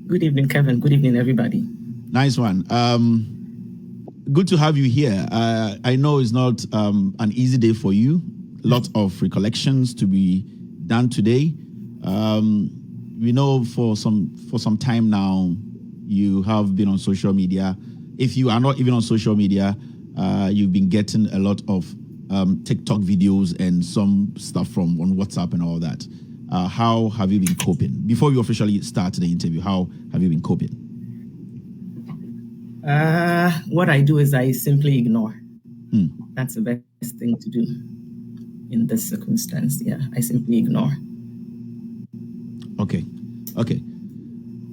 Good evening, Kevin. Good evening, everybody. Nice one. Good to have you here. I know it's not an easy day for you. Lots of recollections to be done today. We know for some time now you have been on social media. If you are not even on social media, you've been getting a lot of TikTok videos and some stuff on WhatsApp and all that. How have you been coping? Before we officially start the interview, how have you been coping? What I do is I simply ignore. That's the best thing to do in this circumstance. Yeah, I simply ignore. Okay.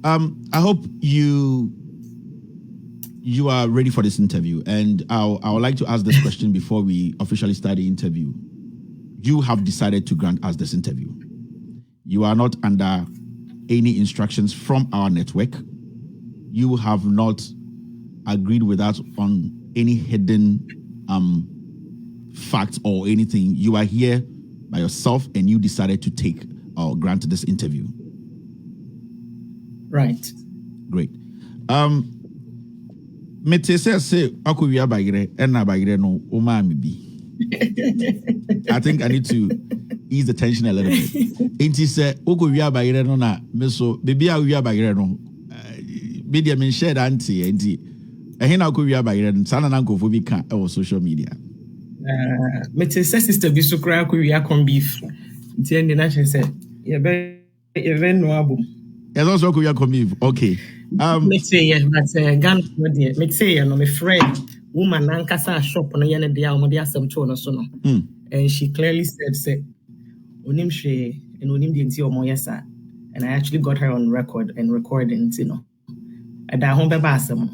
I hope you are ready for this interview, and I would like to ask this question before we officially start the interview. You have decided to grant us this interview. You are not under any instructions from our network. You have not agreed with us on any hidden facts or anything. You are here by yourself, and you decided to take or grant this interview. Right. Great. Mete say akuvia bagire enna bagire no umami bi. I think I need to ease the tension a little bit. Inti say okuvia bagire no na meso baby a wia bagire no media men share anti enti ehina akuvia bagire no sana na nkofo bi ka e social media. Mete say sister bi so kra akuvia con beef. Nti en na say ye no abum. There's also akuvia con beef. Okay. Let's say yeah, but Ghana, let's say no, my friend, woman, nankasa shop no yene dia omo asem cho no so no. And she clearly said, say, onim she and onim di nti omo yesa. And I actually got her on record and recording, you know. At that home beba asem.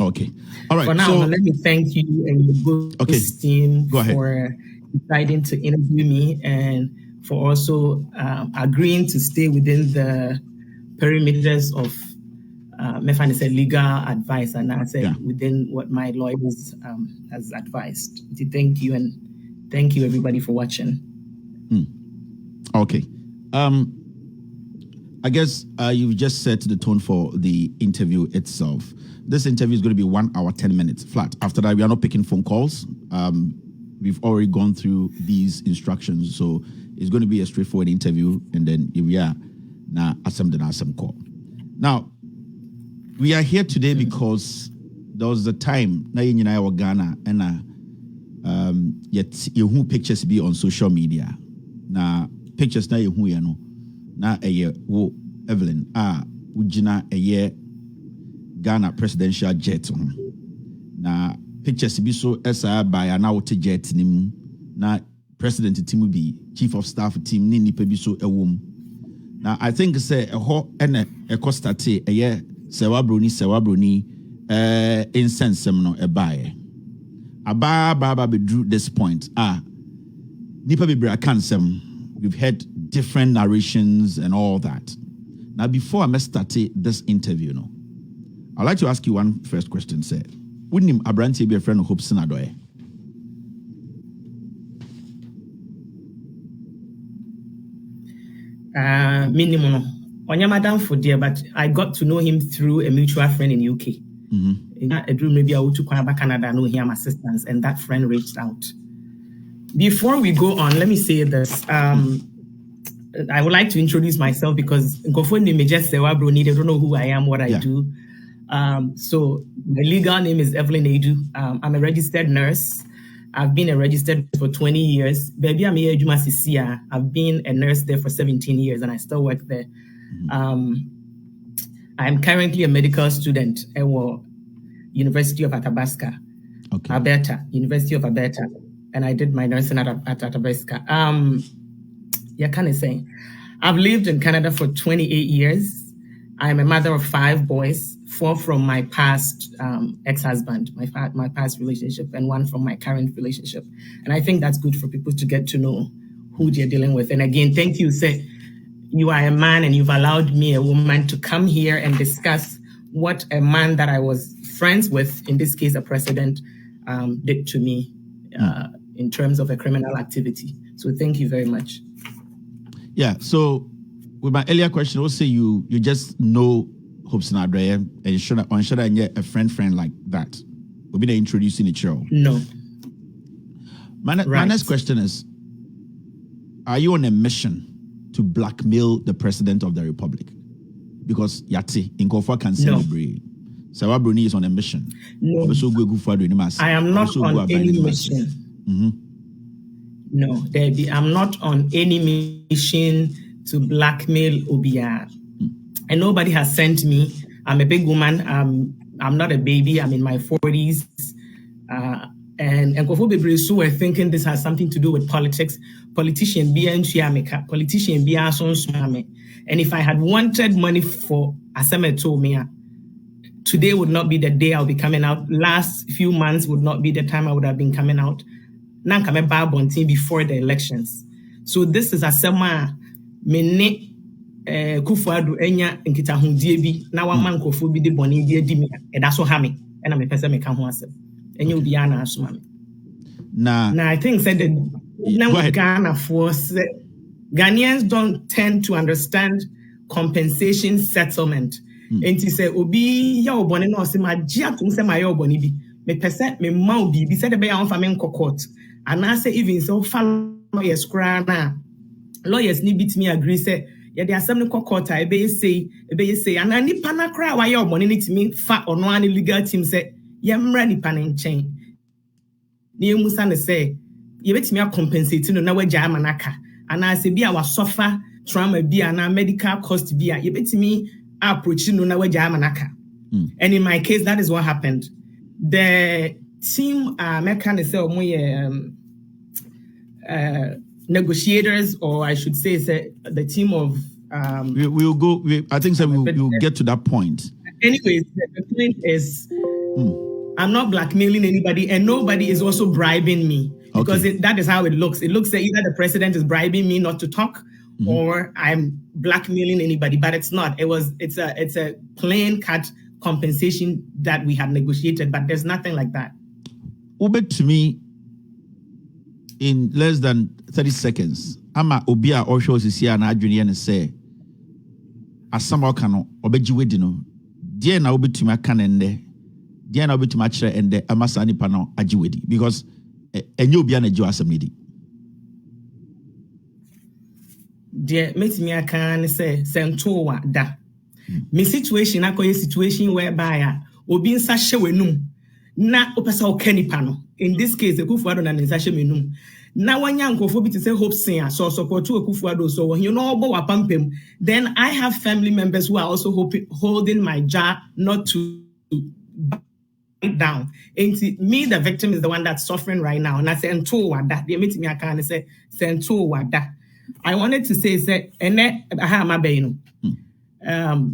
Okay. All right. For now, let me thank you and the good team for deciding to interview me and for also agreeing to stay within the perimeters of legal advice, and I said within what my lawyers has advised. Thank you, and thank you everybody for watching. Okay. I guess you've just set the tone for the interview itself. This interview is going to be 1 hour, 10 minutes flat. After that, we are not picking phone calls. We've already gone through these instructions, so it's going to be a straightforward interview, and then if we are na asem call. Now, we are here today because there was a time na yina wa Ghana and yet you pictures be on social media. Na pictures na you no na wo Evelyn ujina Ghana presidential jet na pictures be so esa by an out jet nim na president team be chief of staff team ni nipa bi so ewom. Now, I think say a ho and a costate a year Serwaa Broni incense no a buy. A baba be drew this point. Nipa be cansem. We've heard different narrations and all that. Now, before I start this interview, I'd like to ask you one first question, sir. Wouldn't him Abranti be a friend of Hope Sinadoe? Minimum. Madam for dear, but I got to know him through a mutual friend in UK. Maybe I would to Canada know him assistance, and that friend reached out. Before we go on, let me say this. I would like to introduce myself because Gofoni may just Serwaa Broni, they don't know who I am, what I do. So my legal name is Evelyn Edu. I'm a registered nurse. I've been a registered for 20 years. Baby, I'm here Juma. I've been a nurse there for 17 years and I still work there. I'm currently a medical student at University of Athabasca, Alberta, University of Alberta. And I did my nursing at Athabasca. I've lived in Canada for 28 years. I'm a mother of 5 boys, 4 from my past ex-husband, my past relationship, and 1 from my current relationship. And I think that's good for people to get to know who they're dealing with. And again, thank you, sir. You are a man and you've allowed me, a woman, to come here and discuss what a man that I was friends with, in this case, a president, did to me in terms of a criminal activity. So thank you very much. Yeah, so with my earlier question, also you just know Hobson Adreye and should I get a friend like that? We'll be introducing each other. No. My next question is: are you on a mission to blackmail the president of the republic? Because Yati in Kofa can celebrate. Serwaa Broni is on a mission. No. I am not on any mission. Mm-hmm. No, I'm not on any mission to blackmail Obia. And nobody has sent me. I'm a big woman. I'm not a baby. I'm in my 40s. And Kofo Bebresu were thinking this has something to do with politics. Politician be and politician be and if I had wanted money for Aseme Tomia, today would not be the day I'll be coming out. Last few months would not be the time I would have been coming out. Now coming back bonting before the elections. So this is Asema Mene Kufuadu Enya Nkita Hundiebi. Now one man Kofu be the boni dear Dimi, and that's what hami. And I'm a person make and you'll be an asumami. Now I think said that now Ghana force Ghanaians don't tend to understand compensation settlement. And he said, Obi ya oboni no se ma jia tum se ma ya oboni bi. Me pese me ma obi bi said be ya on famen court. And I say even so fan lawyers cry na. Lawyers ni bit me agree say ya dey asem no court I be say and ani pana cry wa ya oboni ni timi fa ono ani legal team say ya mra ni pana nchen. Ni emusa ne say ye betimi compensate no na waja amanaka. And I say be our suffer trauma be na medical cost be ye betimi approach no na waja amanaka. And in my case that is what happened. The team negotiators, or I should say the team of we'll go I think so we'll get to that point. Anyways, the point is I'm not blackmailing anybody, and nobody is also bribing me, because that is how it looks. It looks like either the president is bribing me not to talk, or I'm blackmailing anybody, but it's not. It's a plain cut compensation that we have negotiated, but there's nothing like that. Uber to me in less than 30 seconds. Ama obia or shows is here and Adrian and say, as somehow cano obejiwedino, dear na obi to my canende. Dear na obi to my chair and the Amasani pano ajiwedi, because a new bian a joasamidi. Dear, makes me I can say, Sentowa da. My situation, I call a situation whereby obi nsashe wenum na opesa okeni pano. In this case, the Kufuado na nsashe menum. Na wanya nkofo bi to say hope singer so support to Kufuado so when you know about wapampem, then I have family members who are also holding my jaw not to bite down. And me, the victim, is the one that's suffering right now. And I say, Sentowa da. They meet me I can say Sentowa da. I wanted to say ene aha mabe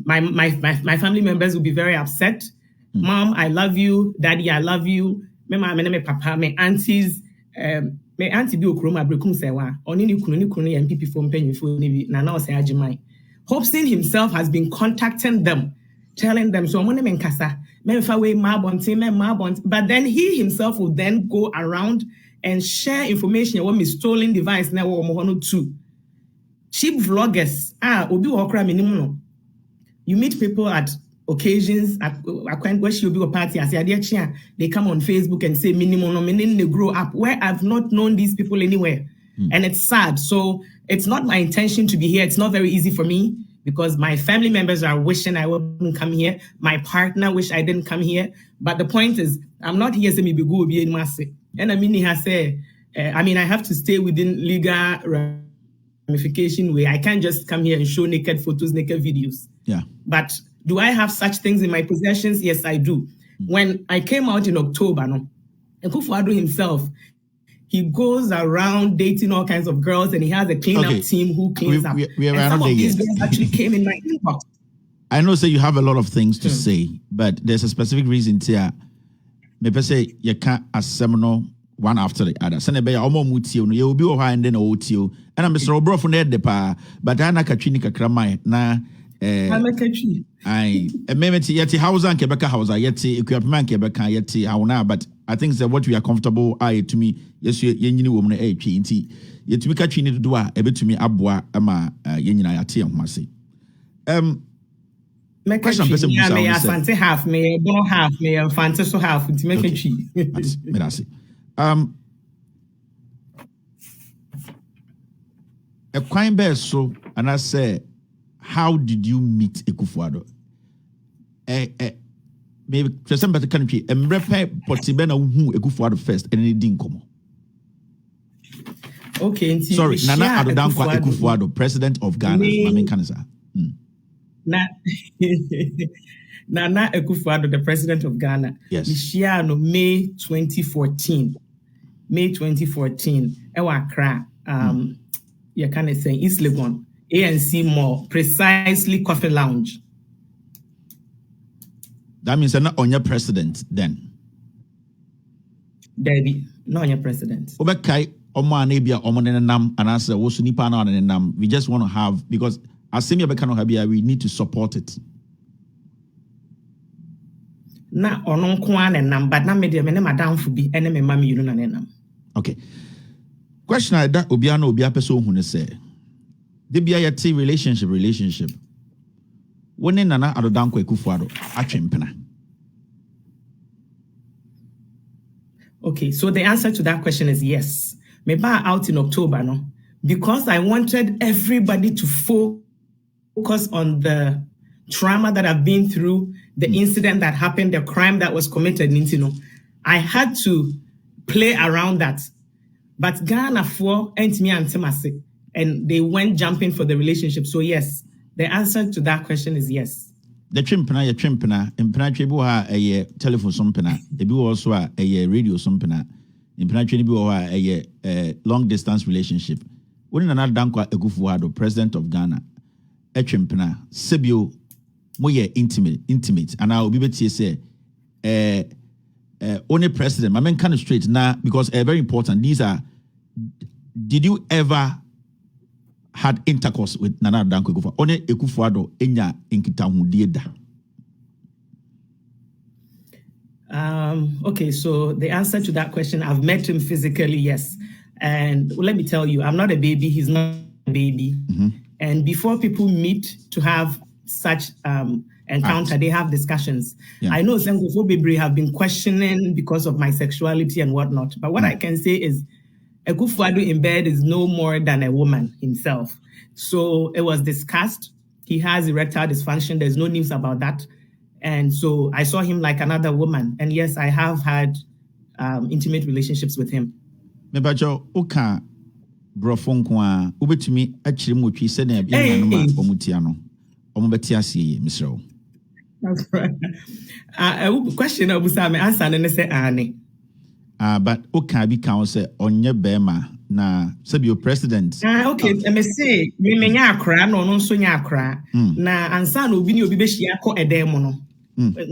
my family members will be very upset. Mom, I love you. Daddy, I love you. Me mama, me papa, me aunties, me auntie bi okroma brekum sewa. Oni ni kunu MPP for mpanyifo ni bi na na ose agimai. Hobson himself has been contacting them, telling them so money men kasa. Me fa we ma bonti. But then he himself will then go around and share information about me stolen device na wo mo too. Cheap vloggers, obi okra minimum no. You meet people at occasions, when she'll be a party, they come on Facebook and say minimum, they grow up, where I've not known these people anywhere. And it's sad. So it's not my intention to be here. It's not very easy for me because my family members are wishing I wouldn't come here. My partner wish I didn't come here. But the point is, I'm not here to be good. And I have to stay within legal ramification way. I can't just come here and show naked photos, naked videos. Yeah. But do I have such things in my possessions? Yes, I do. When I came out in October, Kufuado himself, he goes around dating all kinds of girls, and he has a cleanup team who cleans up. We and some of these girls actually came in my inbox. I know, say you have a lot of things to say, but there's a specific reason here. Maybe say you can't assemble one after the other. Send a bear almost mutio, you will be over and then otio. And I'm Mr. Obro from the pa, but Anna Kachinika Kramai na. I'm a country. I maybe yeti house and Quebec house, yeti equipment Quebec yeti how now, but I think that what we are comfortable to me, yes, you woman a PNT. Yet to me catching it to do a bit to me abwa ama yenina ati and masi. Question person me asante half me bono half me and fantasy half to make a tree. Medasi. A crime bear so and I say, how did you meet Ekufuado? Maybe for some better country, and repair Potibena who Ekufuado first and it didn't come. Okay, sorry, Nana Addo Ekufuado, President of Ghana. Mami Kanisa. Nana Ekufuado, the President of Ghana. Yes. Nishiano, May 2014. May 2014. Ewa Accra. You can say East Legon. ANC Mall, precisely Coffee Lounge. That means they're not on your president then. Debbie, not on your president. Obekai Omo Anabia Omo Nenam and I said Wosunipa na Nenam. We just want to have because as Semia Bekano Habia, we need to support it. Na onon kwan nenam, but na media mene madam fubi ene me mami yunu na nenam. Okay. Question I that Obiano Obia person who say. The BIT relationship. When Nana Addo Ekufuado atwempena. Okay, so the answer to that question is yes. Maybe out in October, no? Because I wanted everybody to focus on the trauma that I've been through, the incident that happened, the crime that was committed, I had to play around that. But Ghana for me and Timasi, and they went jumping for the relationship. So yes, the answer to that question is yes. The trimpena, impena trebu ha a telephone sumpena, ebi also a radio sumpena, impena trebu ha a long distance relationship. When another Dankwa Ekufuado, President of Ghana, a trimpena, Sebio, moye intimate, and I will be able to say, only president, my man kind of straight now because very important. These are, did you ever had intercourse with Nana Addo Ekufuado? One Ekufuado enya inkitahu dieda. Okay, so the answer to that question, I've met him physically, yes. And let me tell you, I'm not a baby, he's not a baby. Mm-hmm. And before people meet to have such encounter, they have discussions. Yeah. I know Sengofo Bibri have been questioning because of my sexuality and whatnot. But what I can say is Ekufuado in bed is no more than a woman himself. So it was discussed. He has erectile dysfunction. There's no news about that. And so I saw him like another woman. And yes, I have had intimate relationships with him. Mebajo, uka brofon kwa ubetumi achiri mutwi se na bia nanoma omutiano. Omubetiasi misro. That's right. Question obusame answer and say ane. But okay, be counsel on your bema na sabi president. Okay, me say me nya akra no so nya akra na ansa na obi ni obi be hia ko edem no.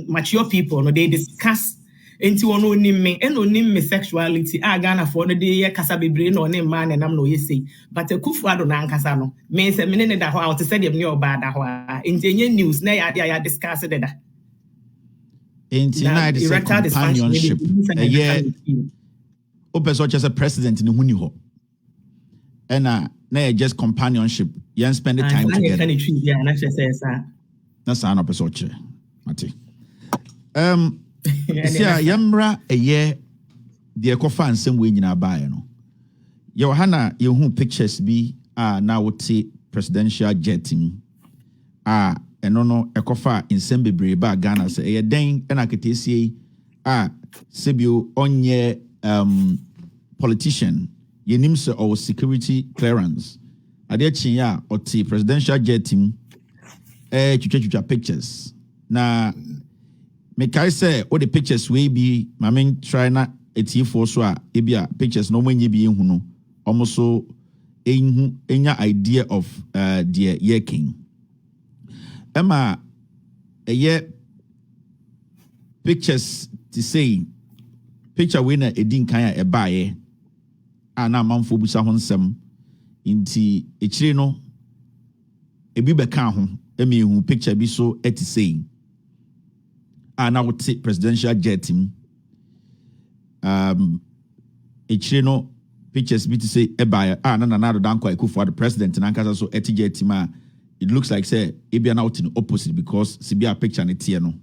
Mature people no they discuss enti wono onim me sexuality Ghana for no dey kasa bebre no ne man na nam no yesi but Ekufuado na ankasa no me say me ne da ho out say dem ne oba da ho enti enye news na ya discuss it da. Enti na it is a companionship. Opeso just a president in huni ho. And na just companionship. You spend the time together. Yeah, na say that's an opeso che. Mate. Yeah, yamra a year the ekofa nsem we nyina bae no. Ye hana ye hu pictures bi na wote presidential jetting eno no ekofa nsem bebre ba Ghana say ye den na ketesie sebio onye politician ye nim se or security clearance ade chin ya oti presidential jetting twitwa pictures na me kai say all the pictures we be my main try na etifo so ebia pictures no manyi bi ehu no almost so enya idea of the year king Emma a year pictures to say picture winner edin kan e baaye na manfo busa ho nsem inti echire no ebi beka ho emi hu picture bi so eti say now would say presidential jet team. no pictures be to say eba na do dan kwa for the president na nkasa so etije etima. It looks like say ebian out in opposite because sibia picture ne tie no.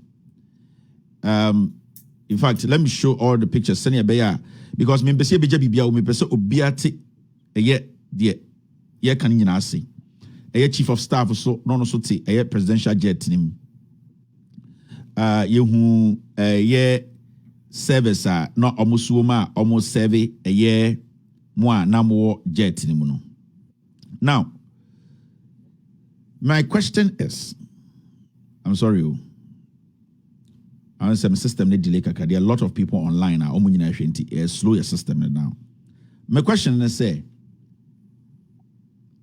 In fact, let me show all the pictures. Senior Beya, because me pese beja bibia o me pese obiate eye de ye kan nyina ase. Eye chief of staff so no so te eye presidential jet nim. Ye hu ye service no omusuo ma almost serve eye mo na mo jet nim no. Now, my question is, I'm sorry. I say my system need delay kaka. There are a lot of people online now. Slow your system now. My question is say,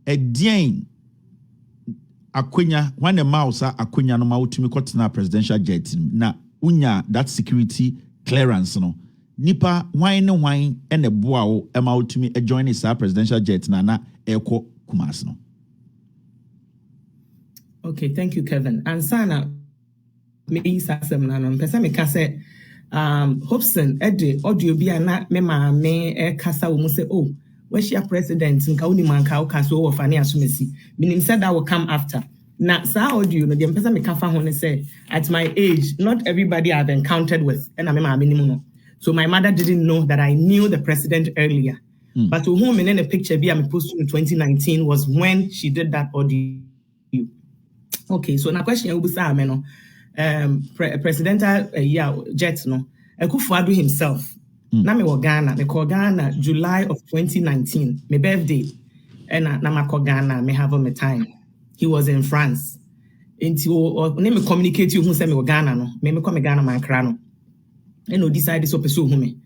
Dieng Akwenya when the mouse Akwenya no ma utimi kotena presidential jet na unya that security clearance no nipa wine and the boa e ma utimi join his presidential jet na eko Kumasi no. Okay, thank you, Kevin. And Sana. Me sasem na no pese me ka se Hobson ede audio bi na me ma me e kasa wo mu se oh we share president nka woni manka wo ka so wo fa ne asomesi meaning said that will come after na sa audio no dem pese me ka fa ho ne say at my age not everybody I've encountered with and me ma me nimu no so my mother didn't know that I knew the president earlier but to whom in a picture bi I posted in 2019 was when she did that audio. Okay, so na question you busa me no presidential jet no Akufo-Addo himself na me Ghana me call Ghana July of 2019 my birthday and na ma call Ghana me have my time he was in France into me communicate you who say me Ghana no me come Ghana man kra no and no decide so person who me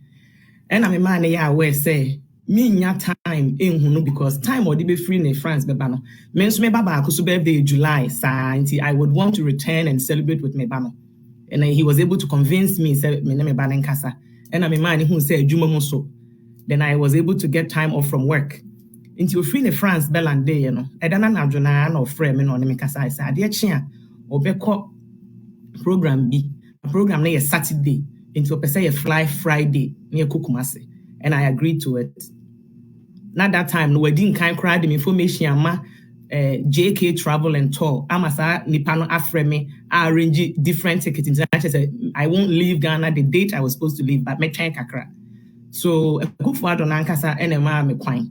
and me man ya aware say me nya time no because time or be free in France beba no me nso me baba akoso birthday July santi I would want to return and celebrate with me bano and he was able to convince me say me na me ba nkasa and me man who say adwuma mo so then I was able to get time off from work into free in France belande you know edana na adwona na ofre me no me kasa I say ade chia obekọ program na ye Saturday into pese ye fly Friday near Kumasi. And I agreed to it. Not that time, no, we didn't kind cry the information. Ama JK Travel and Tour. Amasa Nipano Afreme. I arrange different tickets. I won't leave Ghana the date I was supposed to leave, but me try kakra. So go for Adon Ankasa NMA me kwine.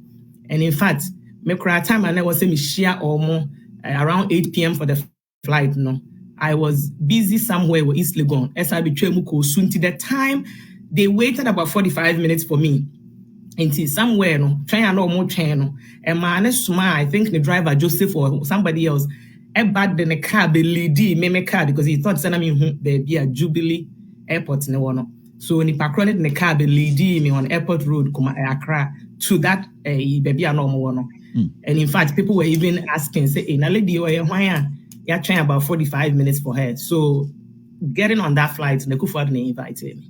And in fact, me cry time and I was saying me share or more around 8 p.m. for the flight. No, I was busy somewhere with East Legon. SIB Chemuko soon to the time. They waited about 45 minutes for me. Until somewhere, no, trying to know more channel. And my honest smile, I think the driver, Joseph or somebody else, bad than a car, the lady, me car, because he thought sending me there be a Jubilee airport in the one. So when he parked in the car, the lady me on airport road, come Accra to that baby a normal one. And in fact, people were even asking, say, hey, na lady, why you're trying about 45 minutes for her. So getting on that flight, the Akufo-Addo invited me.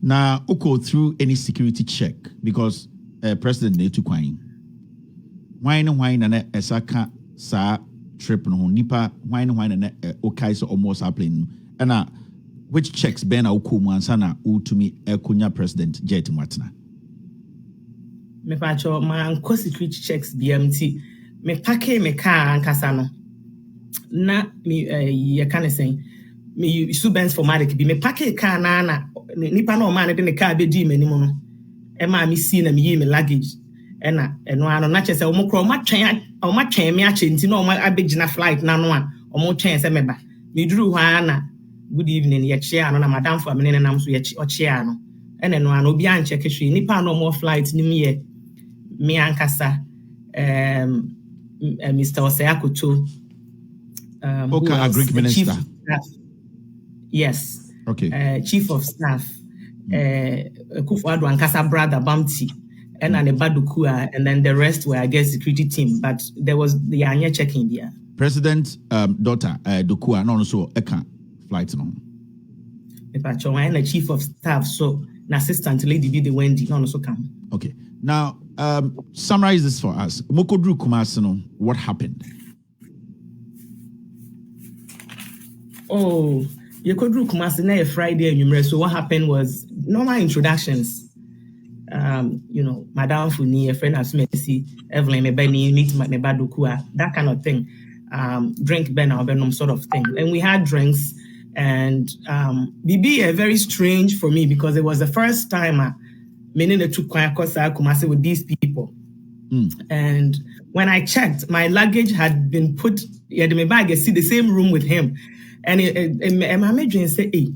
Now, Oko through any security check because President need to coin. Wine and esaka sa trip no nipa wine and okay so almost happening. And which checks ben Oko Mansana to me Kunya President Jet Matna. Me pacho my security checks BMT. Me pake me car and kasano. Na me you can say me subens formatic be me pake car na nipa no man de car be di mani mu no e ma me see na me yi me luggage e no ano na che se o mo kro ma twen me a che nti na o ma abegina flight na no a o mo twen se me ba me duru hwa na good evening ye che ano na madam for me nam so ye o che ano e no ano obi an check hwe nipa no mo flight ni me ankasa Mr. Oseakoto Agric Minister. Yes. Okay. Chief of Staff, Akufo-Addo and Kasa brother Bamti, and Badukua, and then the rest were, I guess, security team. But there was the Anya checking there. President daughter Dukua, no, so Eka flight no. And the Chief of Staff, so an assistant lady be the Wendy, no, so come. Okay. Now, summarize this for us. Mokodru Kumasi, what happened? Oh. You could do Kumasi na Friday and you. So what happened was normal introductions. Madam Funi, a friend as Messi, Evelyn, me Benny, meet me Badukua, that kind of thing. Drink Ben or Benum sort of thing. And we had drinks, and BB very strange for me because it was the first time meaning the took Kumasi with these people. And when I checked, my luggage had been put in my bag. I see the same room with him, and my manager said, "Hey,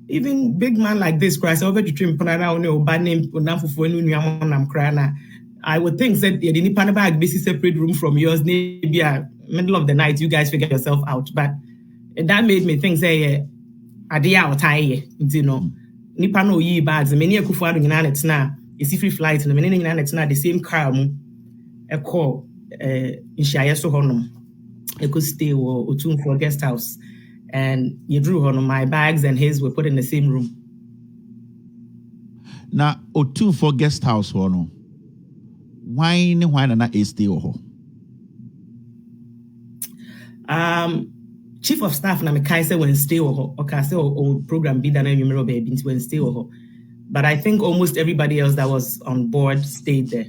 even big man like this, Christ, over to trim I would think that the Nipan bag this separate room from yours, maybe a middle of the night, you guys figure yourself out." But that made me think, say, Adia or tie, Nipan no ye bags, many a kufu in it's now, it's free flight, and many in it's not the same car, a call in Shia Honum. I could stay or tune for a guest house. And you drew on my bags and his were put in the same room. Now, Otu for guest house, no. Why not a stay or Chief of staff na me say when stay or say or program be done you remember baby when stay or. But I think almost everybody else that was on board stayed there.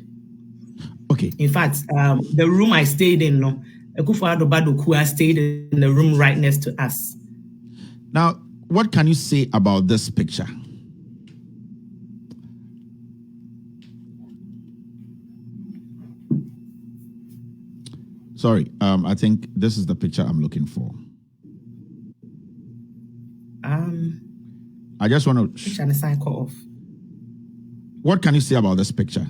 Okay. In fact, the room I stayed in, Ekufuado Badokua stayed in the room right next to us. Now, what can you say about this picture? Sorry, I think this is the picture I'm looking for. I just want to sign call off. What can you say about this picture?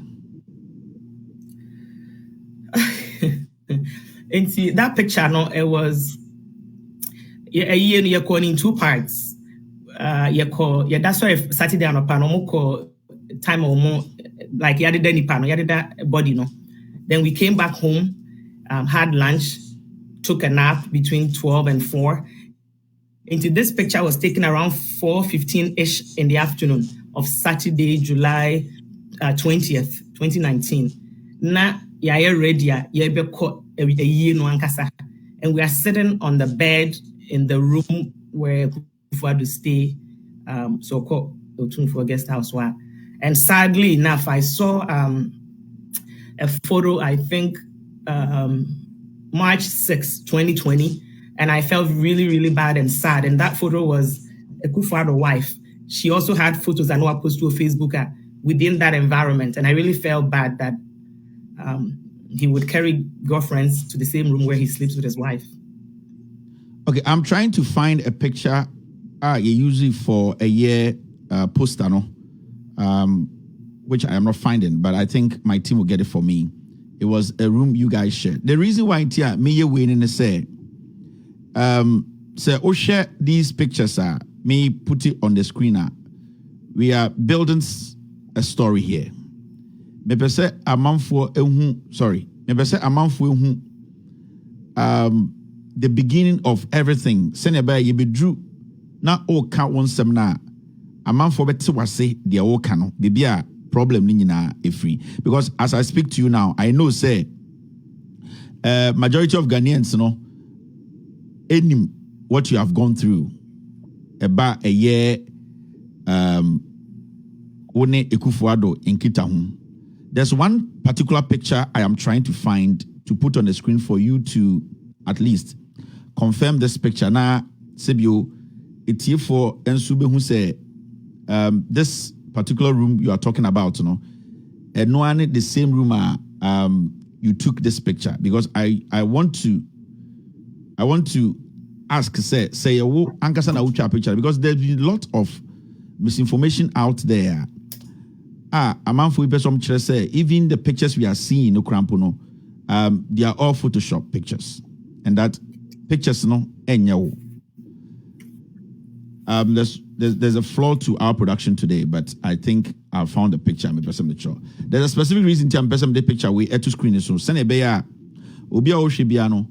And see that picture, no, it was a year in 2 parts. That's why Saturday on a panel time or more like you had any panel, you had that body, no. Then we came back home, had lunch, took a nap between 12 and 4. Into this picture was taken around 4:15-ish in the afternoon of Saturday, July 20th, 2019. Na ya ready ya be caught a year no ankasa. And we are sitting on the bed in the room where we had to stay. So called Otun for guest house. And sadly enough, I saw a photo, I think March 6, 2020, and I felt really, really bad and sad. And that photo was Ekufuado's wife. She also had photos I know I posted to Facebook within that environment. And I really felt bad that he would carry girlfriends to the same room where he sleeps with his wife. Okay, I'm trying to find a picture you usually for a year poster, no? Which I am not finding, but I think my team will get it for me. It was a room you guys shared. The reason why me waiting is say, share these pictures me put it on the screen. We are building a story here. Maybe say a month for the beginning of everything. Seneba you be drew na all count one seminar. A month for better was say the all cano be a problem nina free. Because as I speak to you now, I know say majority of Ghanaians any what you have gone through about a year one Ekufuado in Kitahum. There's one particular picture I am trying to find to put on the screen for you to at least confirm this picture. Now, Sebio, it's here for Ensube who say this particular room you are talking about, and no one the same room you took this picture because I want to ask say ankasa na ucha picture because there's been a lot of misinformation out there. Amanfo person say even the pictures we are seeing no crampo they are all Photoshop pictures, and that pictures enyawo. There's a flaw to our production today, but I think I found a picture. I'm sure there's a specific reason to the picture we to screen so senebeya obia oshibiano.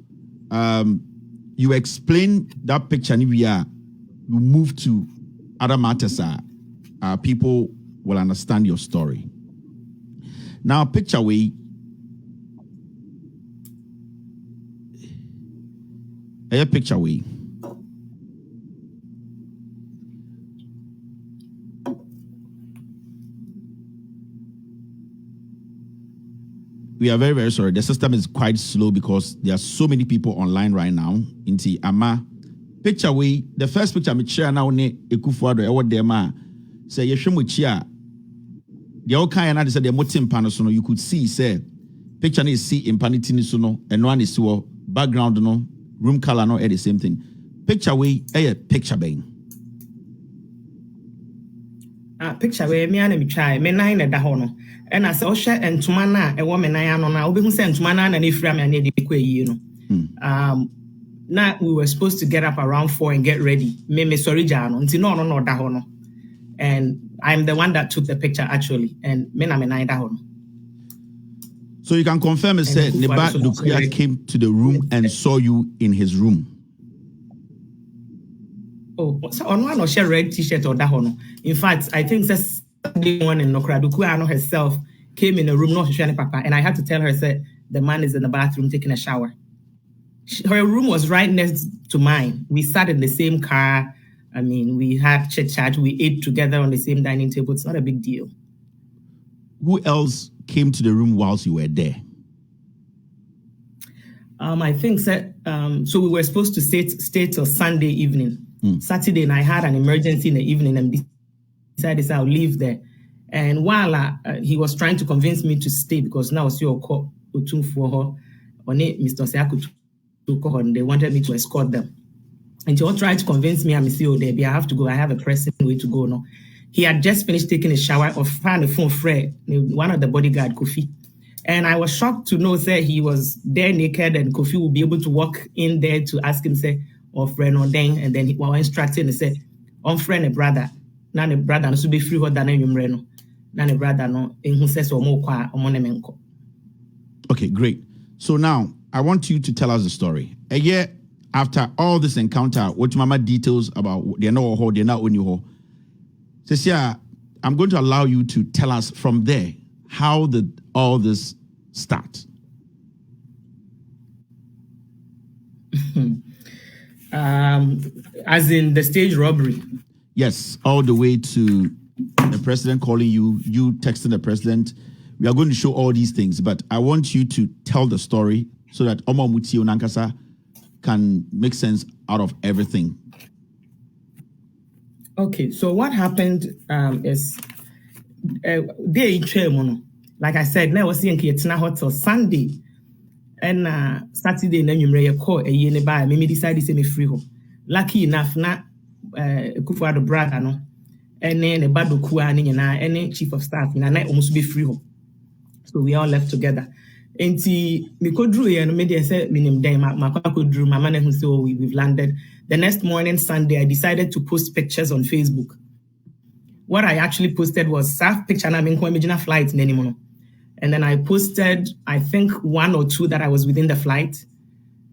You explain that picture and we move to other matters. People will understand your story. Now, picture way. A picture way. we are very, very sorry. The system is quite slow because there are so many people online right now. Inti ama picture we the first picture me share now ne Ekufuado e there ma say yehwemu chia the all kind and say the motim pano so no you could see say picture is see in panitini so no and one is background no room color no the same thing. Picture we picture bang. Picture where me and me try me nine at the hono and I saw share and tumana a woman I am on now be sent tumana and if I'm near the you know. Now we were supposed to get up around 4 and get ready. Me sorry Jano until no da hono. And I'm the one that took the picture actually and me na me nine da hono. So you can confirm and say Neba Dukuya came to the room and saw you in his room. Oh, so on one or share red t-shirt or that one. In fact, I think that's the one in Nokra Dukuya herself came in a room, not Shani Papa, and I had to tell her that the man is in the bathroom taking a shower. Her room was right next to mine. We sat in the same car. I mean, we had chit chat. We ate together on the same dining table. It's not a big deal. Who else came to the room whilst you were there? I think so we were supposed to stay till Sunday evening. Saturday, and I had an emergency in the evening and decided I'll leave there. And while he was trying to convince me to stay because now it's your call for her, Mr. Seaku to call and they wanted me to escort them. And he all tried to convince me, I'm there, I have to go. I have a pressing way to go. No, he had just finished taking a shower or found a phone Fred, one of the bodyguard, Kofi. And I was shocked to know that he was there naked and Kofi would be able to walk in there to ask him, say, or friend or then, and then he was instructing and said, on friend a brother, not a brother, no be free what than a not a brother, no, and who says or more qua or monemenko. Okay, great. So now I want you to tell us the story. A year after all this encounter, what mama details about they're not ho, they're not on you ho. Cecia, I'm going to allow you to tell us from there how did all this start? As in the stage robbery? Yes, all the way to the president calling you, you texting the president. We are going to show all these things, but I want you to tell the story so that Omo Muti Onankasa can make sense out of everything. Okay, so what happened is like I said, now I was seeing Kietna Hotel Sunday. And Saturday, then you call a year nearby. Me decided to say me free home. Lucky enough, na Kufuado brother no, and then a badu kuani na any chief of staff na night almost be free home. So we all left together. And me could drew and media said minim day my could drew my man who said we've landed. The next morning Sunday, I decided to post pictures on Facebook. What I actually posted was self picture and I'm in imagine flight anymore. And then I posted, I think 1 or 2 that I was within the flight.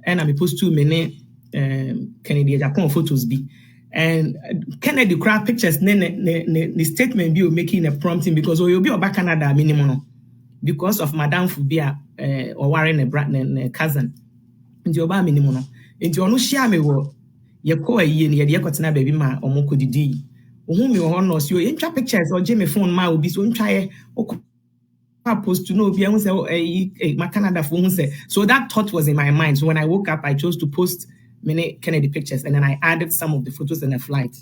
And I posted 2 many Kennedy Japan photos be. And Kennedy crowd pictures, the statement be making a prompting because you'll be back Canada minimum because of Madame Fubia or Warren a cousin. And you'll buy minimum. And you no share me wo ye ko ayi ne ye kotina baby ma omo kodidi. Ohun me ho no so ye ntwa pictures or Jimmy phone ma obi so ntwa post to know my Canada phone say. So that thought was in my mind. So when I woke up, I chose to post many Kennedy pictures and then I added some of the photos in the flight.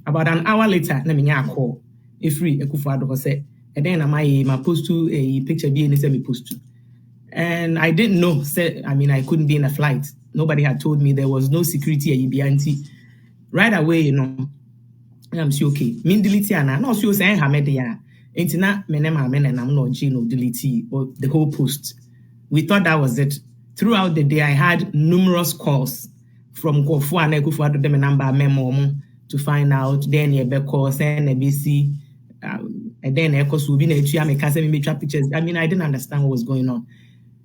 About an hour later, let me call a free Ekufuado said, and then my post to a picture being me post to. And I didn't know, I couldn't be in a flight. Nobody had told me there was no security at UBNT. Right away, I'm sure okay. Mean delete and I'm not sure saying Hamedia. Intina menema men and I'm not Gino delete or the whole post. We thought that was it. Throughout the day, I had numerous calls from Kofu and Ekufuado them number memo to find out. Then you be call send a BC, and then Ekos will be a me can't me pictures. I didn't understand what was going on.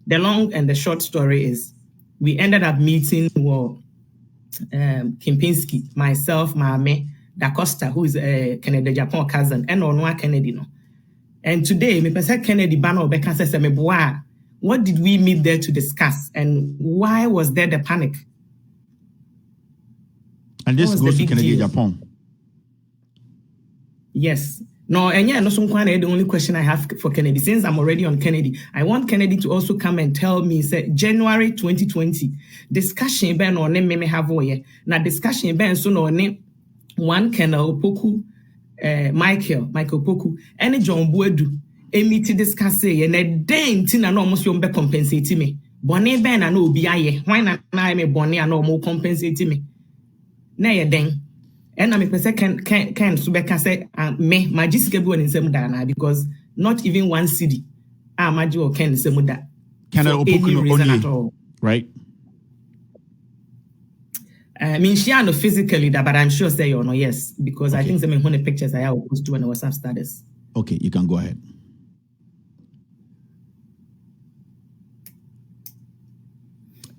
The long and the short story is, we ended up meeting Kempinski, myself, Mame, Da Costa, who is a Kennedy Japan cousin, and Onwa Kennedy no. And today, me person Kennedy Bano Beka says me boy, what did we meet there to discuss, and why was there the panic? And this goes to Kennedy Japan. Yes. No, and yeah, no, the only question I have for Kennedy, since I'm already on Kennedy, I want Kennedy to also come and tell me, say, January 2020, discussion ben or name me have way. Now discussion ben so no name one Kenel Poku, Michael Poku, any John Buedu, Emi to discuss it, and a dame tina no almost be compensate me. Bonnie ben and no be aye, why not I me Bonnie and no more compensate me? Nay, a dang. And I'm a second can Subeka say me my Jessica in Semudana because not even one city Maju or Ken Semuda can for any reason only, at all. Right? I mean she know physically that, but I'm sure say you know yes because I think some of the pictures I will post to on WhatsApp status. Okay, you can go ahead.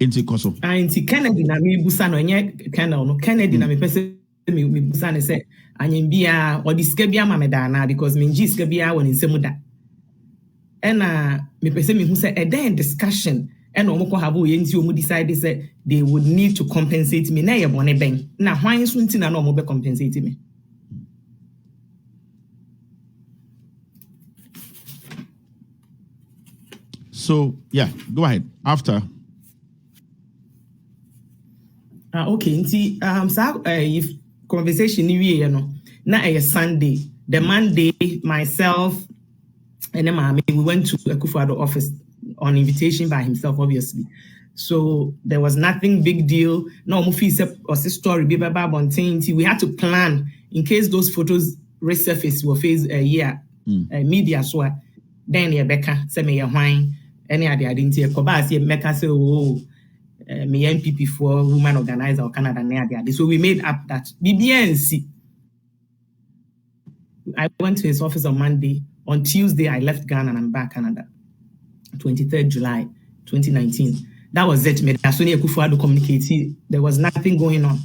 Into Koso. Into Kennedy na me busa no nye Kennedy na me person me busa ne say anyim bia or the sika bia ma me da na because me ngi sika bia won nsemu da ena me person me hu say a day discussion and omo ko have we nti omo decide say they would need to compensate me na ye bone ben na hwan so nti na no omo be compensate me. So yeah, go ahead after. Okay, nti if conversation ni wie no na Sunday, the Monday myself and then we went to Akufo-Addo office on invitation by himself obviously. So there was nothing big deal. No mo feel or story be baba bontinti. We had to plan in case those photos resurface were face media so then ye beka say me ye hwan any ade identi e koba say meka say me MPP for women organizer or Canada near. So we made up that BBNC. I went to his office on Monday. On Tuesday, I left Ghana and I'm back Canada. 23rd July 2019. That was it. Asuni Akufo-Addo communicated. There was nothing going on.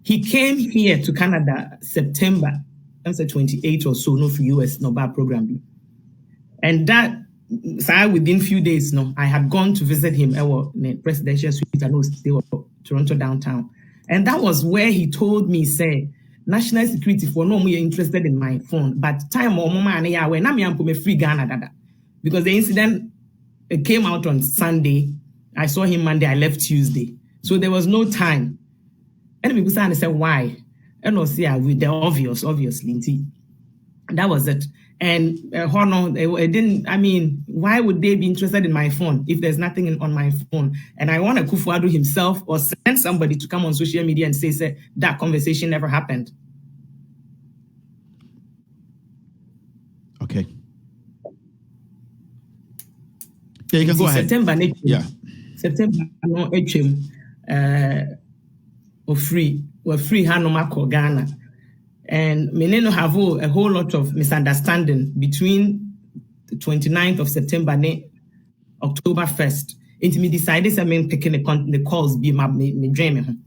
He came here to Canada September, that's the 28th or so, no for US, no bad program. And that within few days, I had gone to visit him at the presidential suite. I know they were Toronto downtown. And that was where he told me, say, national security for no more interested in my phone. But time or moment when I'm free Ghana. Because the incident came out on Sunday. I saw him Monday, I left Tuesday. So there was no time. And people said, why? And I said, with the obviously. That was it. And it didn't, I mean, why would they be interested in my phone if there's nothing on my phone? And I want Akufo-Addo himself or send somebody to come on social media and say that conversation never happened. Okay. Yeah, you can go ahead. September, no, we're free, Hanomako, Ghana. And Meneno have a whole lot of misunderstanding between the 29th of September and October 1st. And me decided I'm taking the calls be me dreaming.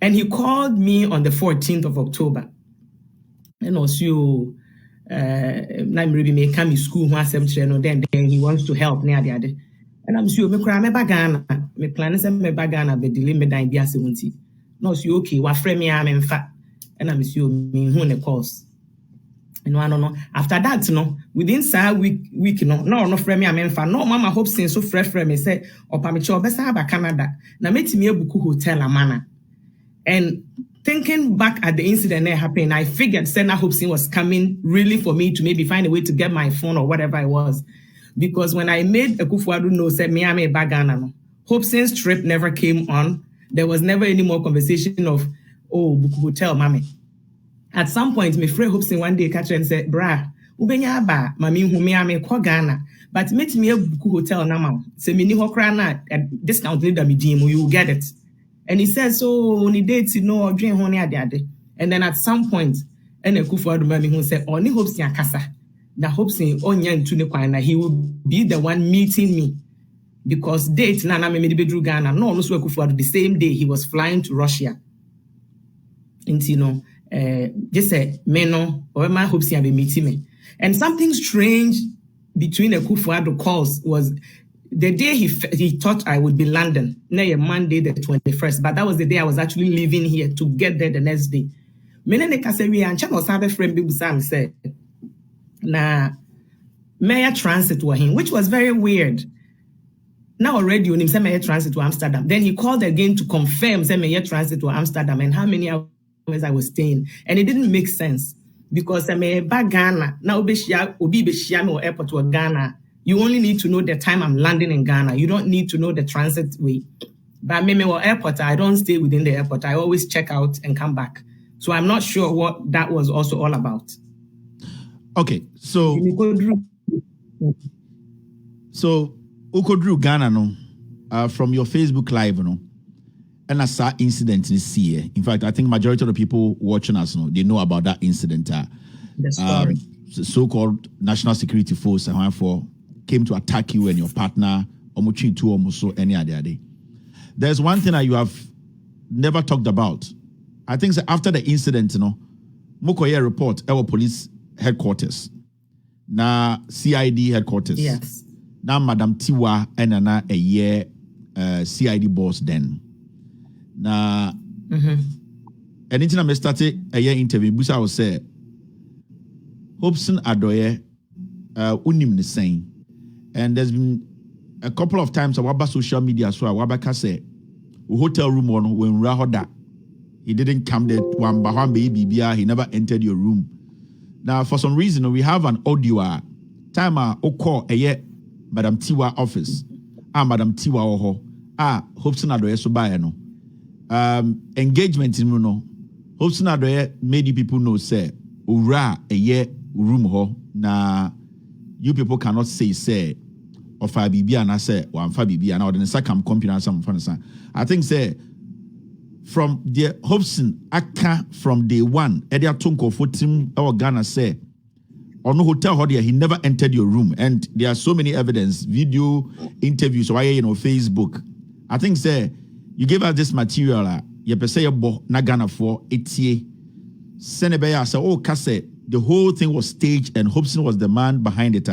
And he called me on the 14th of October. And also I'm really me come to school then he wants to help near the other. And I'm sure me cry me bagana. Me plan is me bagana be delay me down dia 70. No so okay, wa frame me am in fact. And I'm sure me who the course. I don't know. After that, within a week, no frame me, I mean, no mama hope since so fresh me say, or Pamicho, best have a Canada. Now, met me a buku hotel a manner. And thinking back at the incident that happened, I figured Senna Hopesin was coming really for me to maybe find a way to get my phone or whatever it was. Because when I made Akufo-Addo know, said me, I'm a bagana. Hopesin's trip never came on. There was never any more conversation of, buku hotel, mommy. At some point, my friend Hopesin one day catch her and said, "Bra, ubenya ba, mami hu me ame kwa Ghana, but meet me a buku hotel now. Say me ni hokra na discount leader me dim, you will get it." And he said, "So only dates or drink honey ade." And then at some point, and Akufo-Addo mami who said, "Oni Hopesin akasa." That Hopesin onya ntu ne kwan na he will be the one meeting me. Because date na me me bedru Ghana, no so Akufo-Addo the same day he was flying to Russia. Just say no or my hopes be meeting me. And something strange between Akufo-Addo calls was the day he thought I would be in London, Monday the 21st, but that was the day I was actually leaving here to get there the next day. Mene ne kasa wi ancha no sabe friend bi busam say na Mayor transit to him, which was very weird. Now already when him say Mayor transit to Amsterdam, then he called again to confirm say Mayor transit to Amsterdam and how many hours I was staying, and it didn't make sense because Mayor back Ghana now obi be shia me airport to Ghana. You only need to know the time I'm landing in Ghana. You don't need to know the transit way. But me airport, I don't stay within the airport. I always check out and come back. So I'm not sure what that was also all about. Okay, so Ukodru Ghana no, from your Facebook Live no, and I saw incident in CA. In fact, I think majority of the people watching us no, they know about that incident. The story. So-called National Security Force came to attack you and your partner. Any other day. There's one thing that you have never talked about. I think so after the incident, Mukoye report our police headquarters, na CID headquarters. Yes. Now Madam Tiwa and na a year CID boss then. Na anything I started a year interview, Busa was say Hobson Adoye unim the same. And there's been a couple of times about social media so Wabaka say hotel room on when Rahoda. He didn't come there one baby, he never entered your room. Now, for some reason, we have an audio time call a year Madam Tiwa office. Madam Tiwa oho. Hobson Adoye so by no. Engagement in no. Hobson Adoye made people know say ura a year room ho na you people cannot say of a bibi and I say one fa bibi and then second computer and some fun. I think say from the Hobson Aka from day one, Edia Tunko for team our Ghana say on no hotel hodia he never entered your room, and there are so many evidence, video, interviews, why Facebook. I think say you gave us this material. You per say bo na Ghana for etie. Senebeya say oh kase the whole thing was staged and Hobson was the man behind it.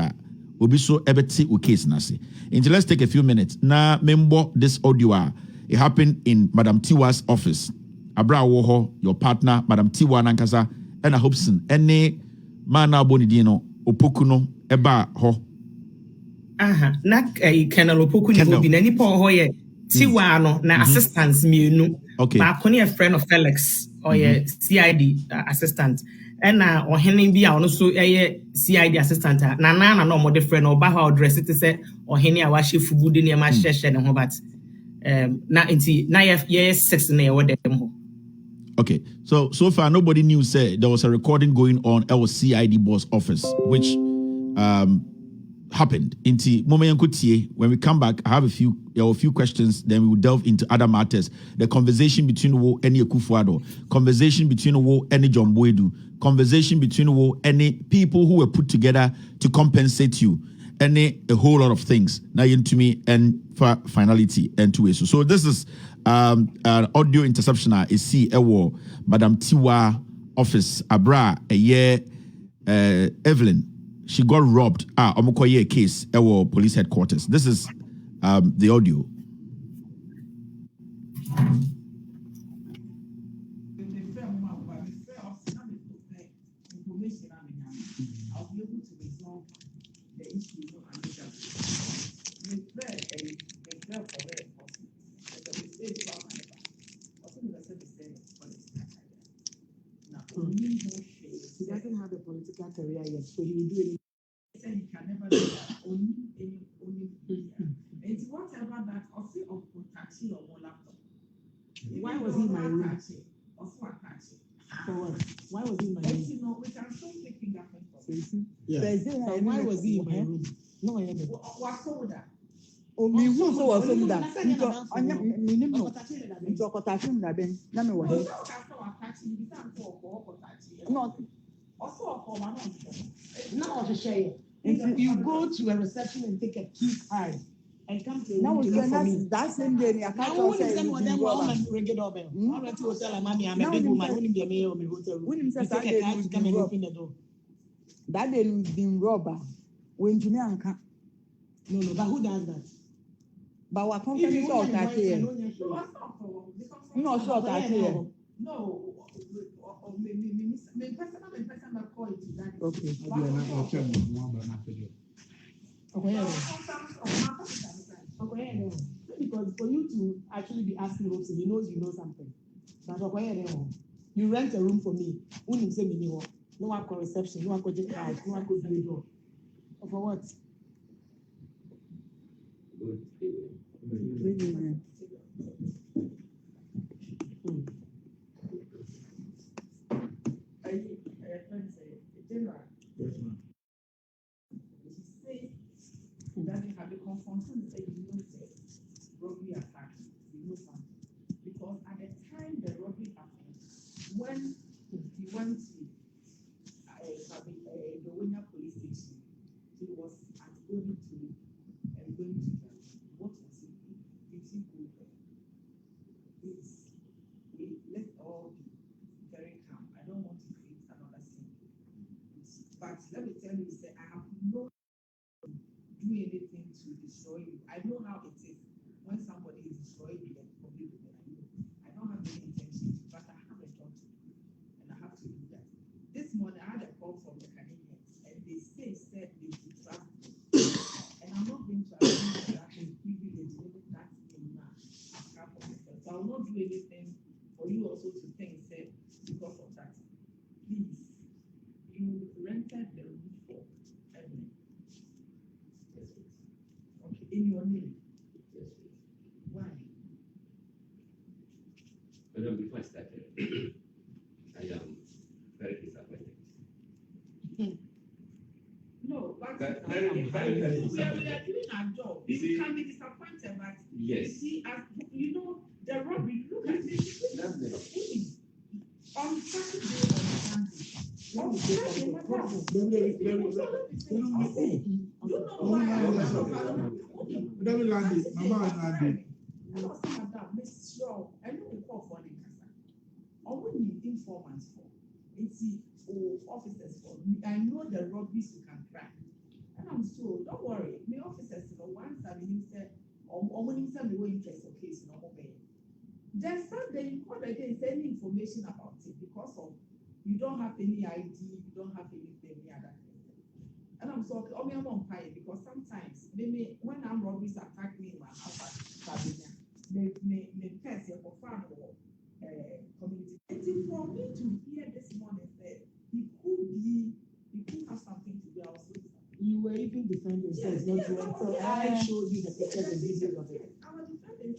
Obi so ebeti u case nasi. And let's take a few minutes. Na member this audio. It happened in Madam Tiwa's office. Abra woho, your partner, Madam Tiwa Nankasa, and a Hobson. Any mana bonidino, opokuno, eba ho. Nak Colonel Opoku ni obi nani po ho ye Tiwa no na assistants mienu. Okay. Ba koni a friend of Felix or ye CID assistant. And ohene bi a ono so CID assistant na no mo de friend oba ho address it say ohene a wa hye fugu de ne ma hye ne ho bat. Okay, so far nobody knew say there was a recording going on at our CID boss office, which happened. When we come back, I have a few questions. Then we will delve into other matters. The conversation between Wo and Kufuado, conversation between Wo and John Boedu, conversation between Wo and people who were put together to compensate you. A whole lot of things now into me and for finality and two ways. So this is an audio interception. I see Madam Tiwa office Abra a year Evelyn. She got robbed. Omukoye case police headquarters. This is the audio. He doesn't have a political career yet, so he will do anything. He said he can never do that. Only. And whatever that, also of protection or more laptop. Why was he in my room? For what? Why was he in my room? You know, we can still take fingerprints. Yeah. Why was he in my room? No, I haven't. What told that? Oh, me who so was so that? If you go to a reception and take a key card and come to a room, that same day, I can't say them all and ring it up. I'm ready to tell mommy I'm a big woman. Wouldn't be a mayor of my hotel room. You take a card to come and open the door. That day been robber. When you know, no, but who does that? But our company is all that here. No, short that here. No, Okay. Because for you to actually be asking Rosie, he knows you know something. But you rent a room for me. No one call reception, no one call just house, no one call the door. For what? That you have the confrontation and say, you know, robbery attack, you know something. Because at the time the robbery happened, when he went to the Winya police station, he was going to what was it? Did he go there? Please, let's all be very calm. I don't want to create another scene. But let me tell you, I have no do anything to destroy you. I know how it is when somebody is destroying you and probably I don't have any intention to, but I have a job to do and I have to do that. This morning I had a call from the Canadians and they said they should travel. And I'm not going to agree that privilege that in March. So I will not do anything for you also to think because of that. Please, you rented the room for everything. In your name. Yes, why? Well, before I started, I am very disappointed. No, but very we are doing our job. You can be disappointed, but yes. You see, as you know, the robbery, look at this. On Saturday or officers for me. I know the robberies you can crack. And I'm so don't worry. My officers, once I said, or when he said the way interest of case, no more. Then Sunday you call again, send information about it because of you don't have any ID, you don't have anything other thing. And I'm so okay, I'm on fire because sometimes maybe when I'm robberies attack me in my house, they test your farm or community. It's for me to hear this morning that he could have something to do also. You were even defending yourself, not you. So I showed you the pictures and videos of it.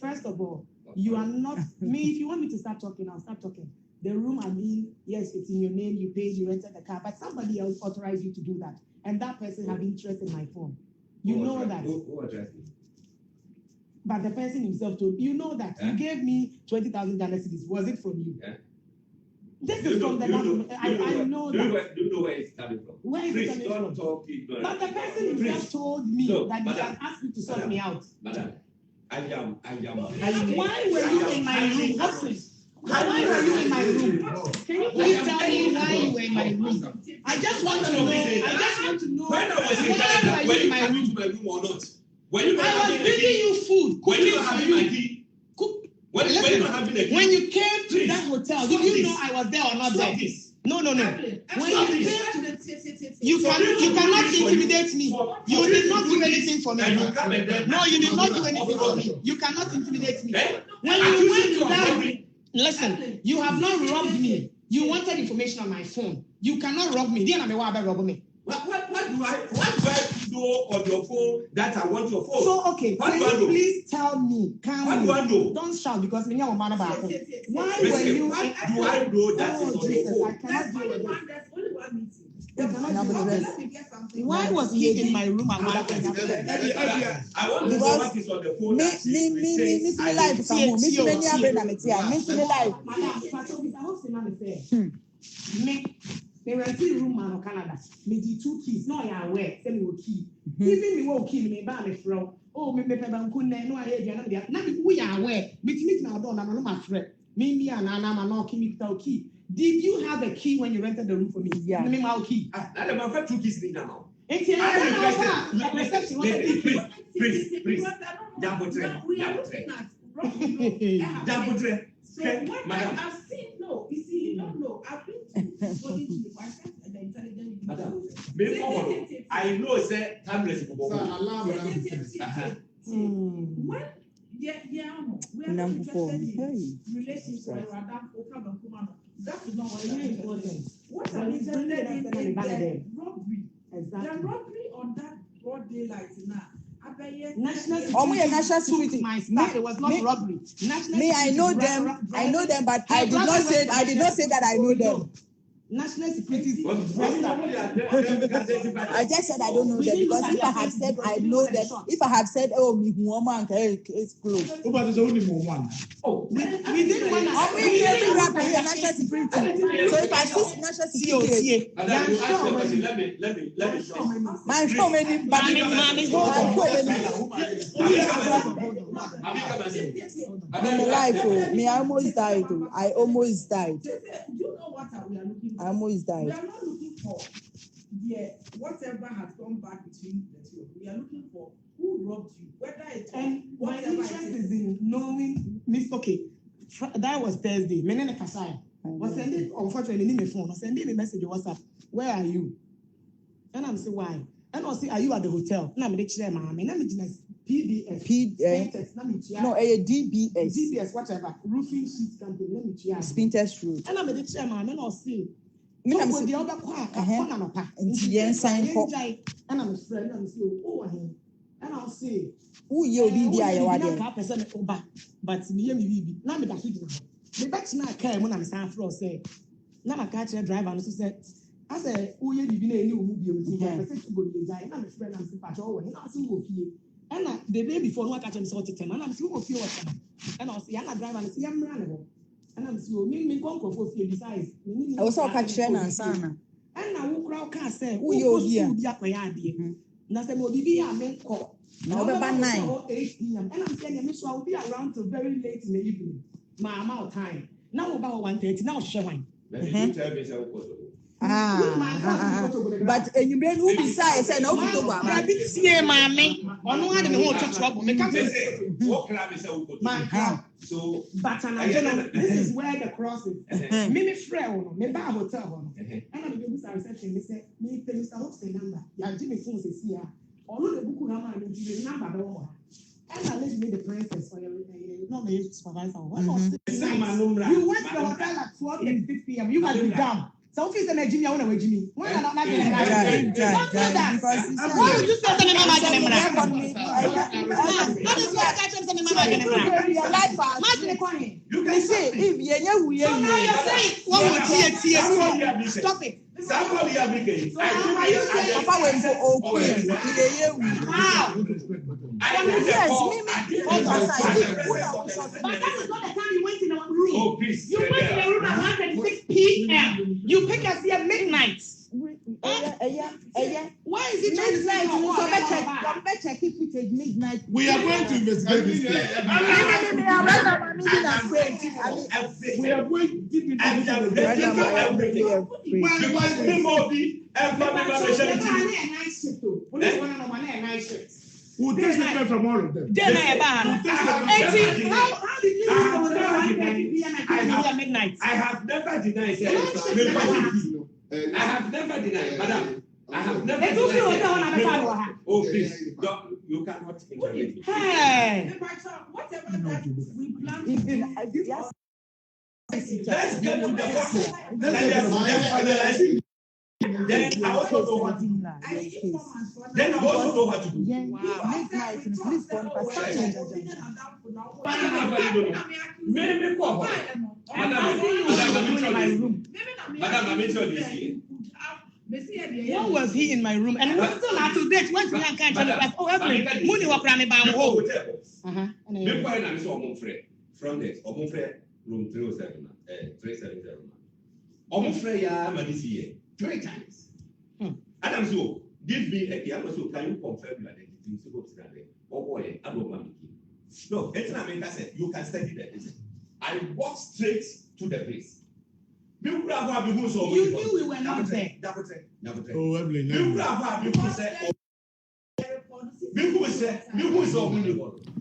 First of all, you are not me. If you want me to start talking, I'll start talking. The room I'm in, yes, it's in your name, you paid, you rented the car, but somebody else authorized you to do that. And that person have interest in my phone. You know that. Who authorized me? But the person himself told you know that. You gave me 20,000 Ghana cedis. Was it from you? This is from the government. I know that. Do you know where it's coming from? Where is it coming from? Talk but the person himself told me that he has asked you to sort me out. Madam, I am. Why were you in my room? Why were you in my room? Can you please tell me why you were in my room? I just want to know. When I was in my room or not? I was bringing you food. When you having my key? When you came to that hotel, did you know I was there or not there? No. When you came to, you cannot intimidate me. You did not do anything for me. No, you did not do anything for me. You cannot intimidate me. When you went to that, listen, you have not robbed me. You wanted information on my phone. You cannot rob me. What do I do on your phone that I want your phone? So, okay, please tell me. What do I know? Don't shout because me man about it. Why were you? What do I know that is on your phone? I cannot do it. There's only one meeting. Why was he in my room and what happened? I want to know what is on the phone. Me rented room in Canada. Me di 2 keys. No, I aware. Say me will key. Even me will key. Me buy me from. Oh, me pay bank kunne. No, I hear you. Na me we are aware. Me na do na no my friend. Me and Anna man no key me key. Did you have a key when you rented the room for me? Yeah. Me my key. That my friend 2 keys now. Please. So what I've seen, no, you see, you don't know. I've been to body to the question and the intelligent. Madam, I know it's a timeless. When we are not interested in relationships or that is not what is important. What I'm interested in is the robbery. Exactly. The robbery on that broad daylight now. National security. My staff, it was not robbery. Me, I know them. I know them, but I did not say that I know them. National security. I just said I don't know them because if I had said I know them, if I had said, oh, me woman, it's close. Oh, we didn't want to national security. So if I see national security, my show many, me, I almost died. I almost died. Do you know what we are looking for? I almost died. We are not looking for whatever has gone back between the two. We are looking for who robbed you, whether it's my interest is in knowing Miss. Okay, that was Thursday. Menene Kasaya was sending, unfortunately, my phone was sending me a message on WhatsApp. Where are you? And I'm saying why? And I'll say, are you at the hotel? And I'm the man. And I'm PDS. No, a DBS. DBS, whatever. Roofing sheet company. Let me check. Spinters Road. And I'm the chairman. And I'll say, I'm the other part. And I'm a friend. And I'm saying, oh, and I'll say, who you be there? But me, now me that the back now came when I'm saying for say, now I catch a driver and said, I said, oh, you be in a new movie. I said to go to the guy. And I'm a friend. I'm saying, Patrol. And I'm saying, and the day before, I catch him sort of time. And I'm saying, oh, few of them. And I'll see, I'm a driver and see, I'm running. And I'm saying, me go for few besides. I was all catching and sana. And now who crowd can say, who you here? Now say, well, be a main call. Now, about 9. 8 p.m. And I'm saying, Miss, I'll be around till very late in the evening. My amount of time. Now about 1:30. Now showing. But you bring who besides and no to go. I didn't see mommy. On one of the whole trouble. So, but this is where the cross is. Mimi friend, me buy hotel. And I'm going to reception. They say, me tell Mr. Hobson number. Yeah, Jimmy phone says here. All the book number and the number. And I let me the princess for your not the supervisor. You went to the hotel at 12:06 p.m. You must be down. So if it's an Jimmy, I want to Jimmy. Why not not getting that? Why would you say something about what is your catch something about life? You can say if you stop it. Somebody are making. Papa went for okay. But that is not the time you went in our room. Oh, please. You went in the room at 1:36 p.m. You pick us here midnight. Why is it midnight? Midnight. We are going to investigate this case. We are going to give it We'll take statement from all of them. I have never denied. I have never denied, madam. I have never denied. Oh, please, you cannot intervene. Hey, whatever that we plan. Let's get to the bottom. Then I also know what to do. Then I also know what to do. When was he in my room? And we still have to date. When we can't catch oh, Evelyn, money walk around about home. From this, room 307, 370. Almost ya Madisi 3 times. Adam so give me a piano so can you confirm your identity to go to that? Oh boy, I don't want to. No, it's not make us say you can study that. I walked straight to the place. You knew we were not there. Oh, Evelyn.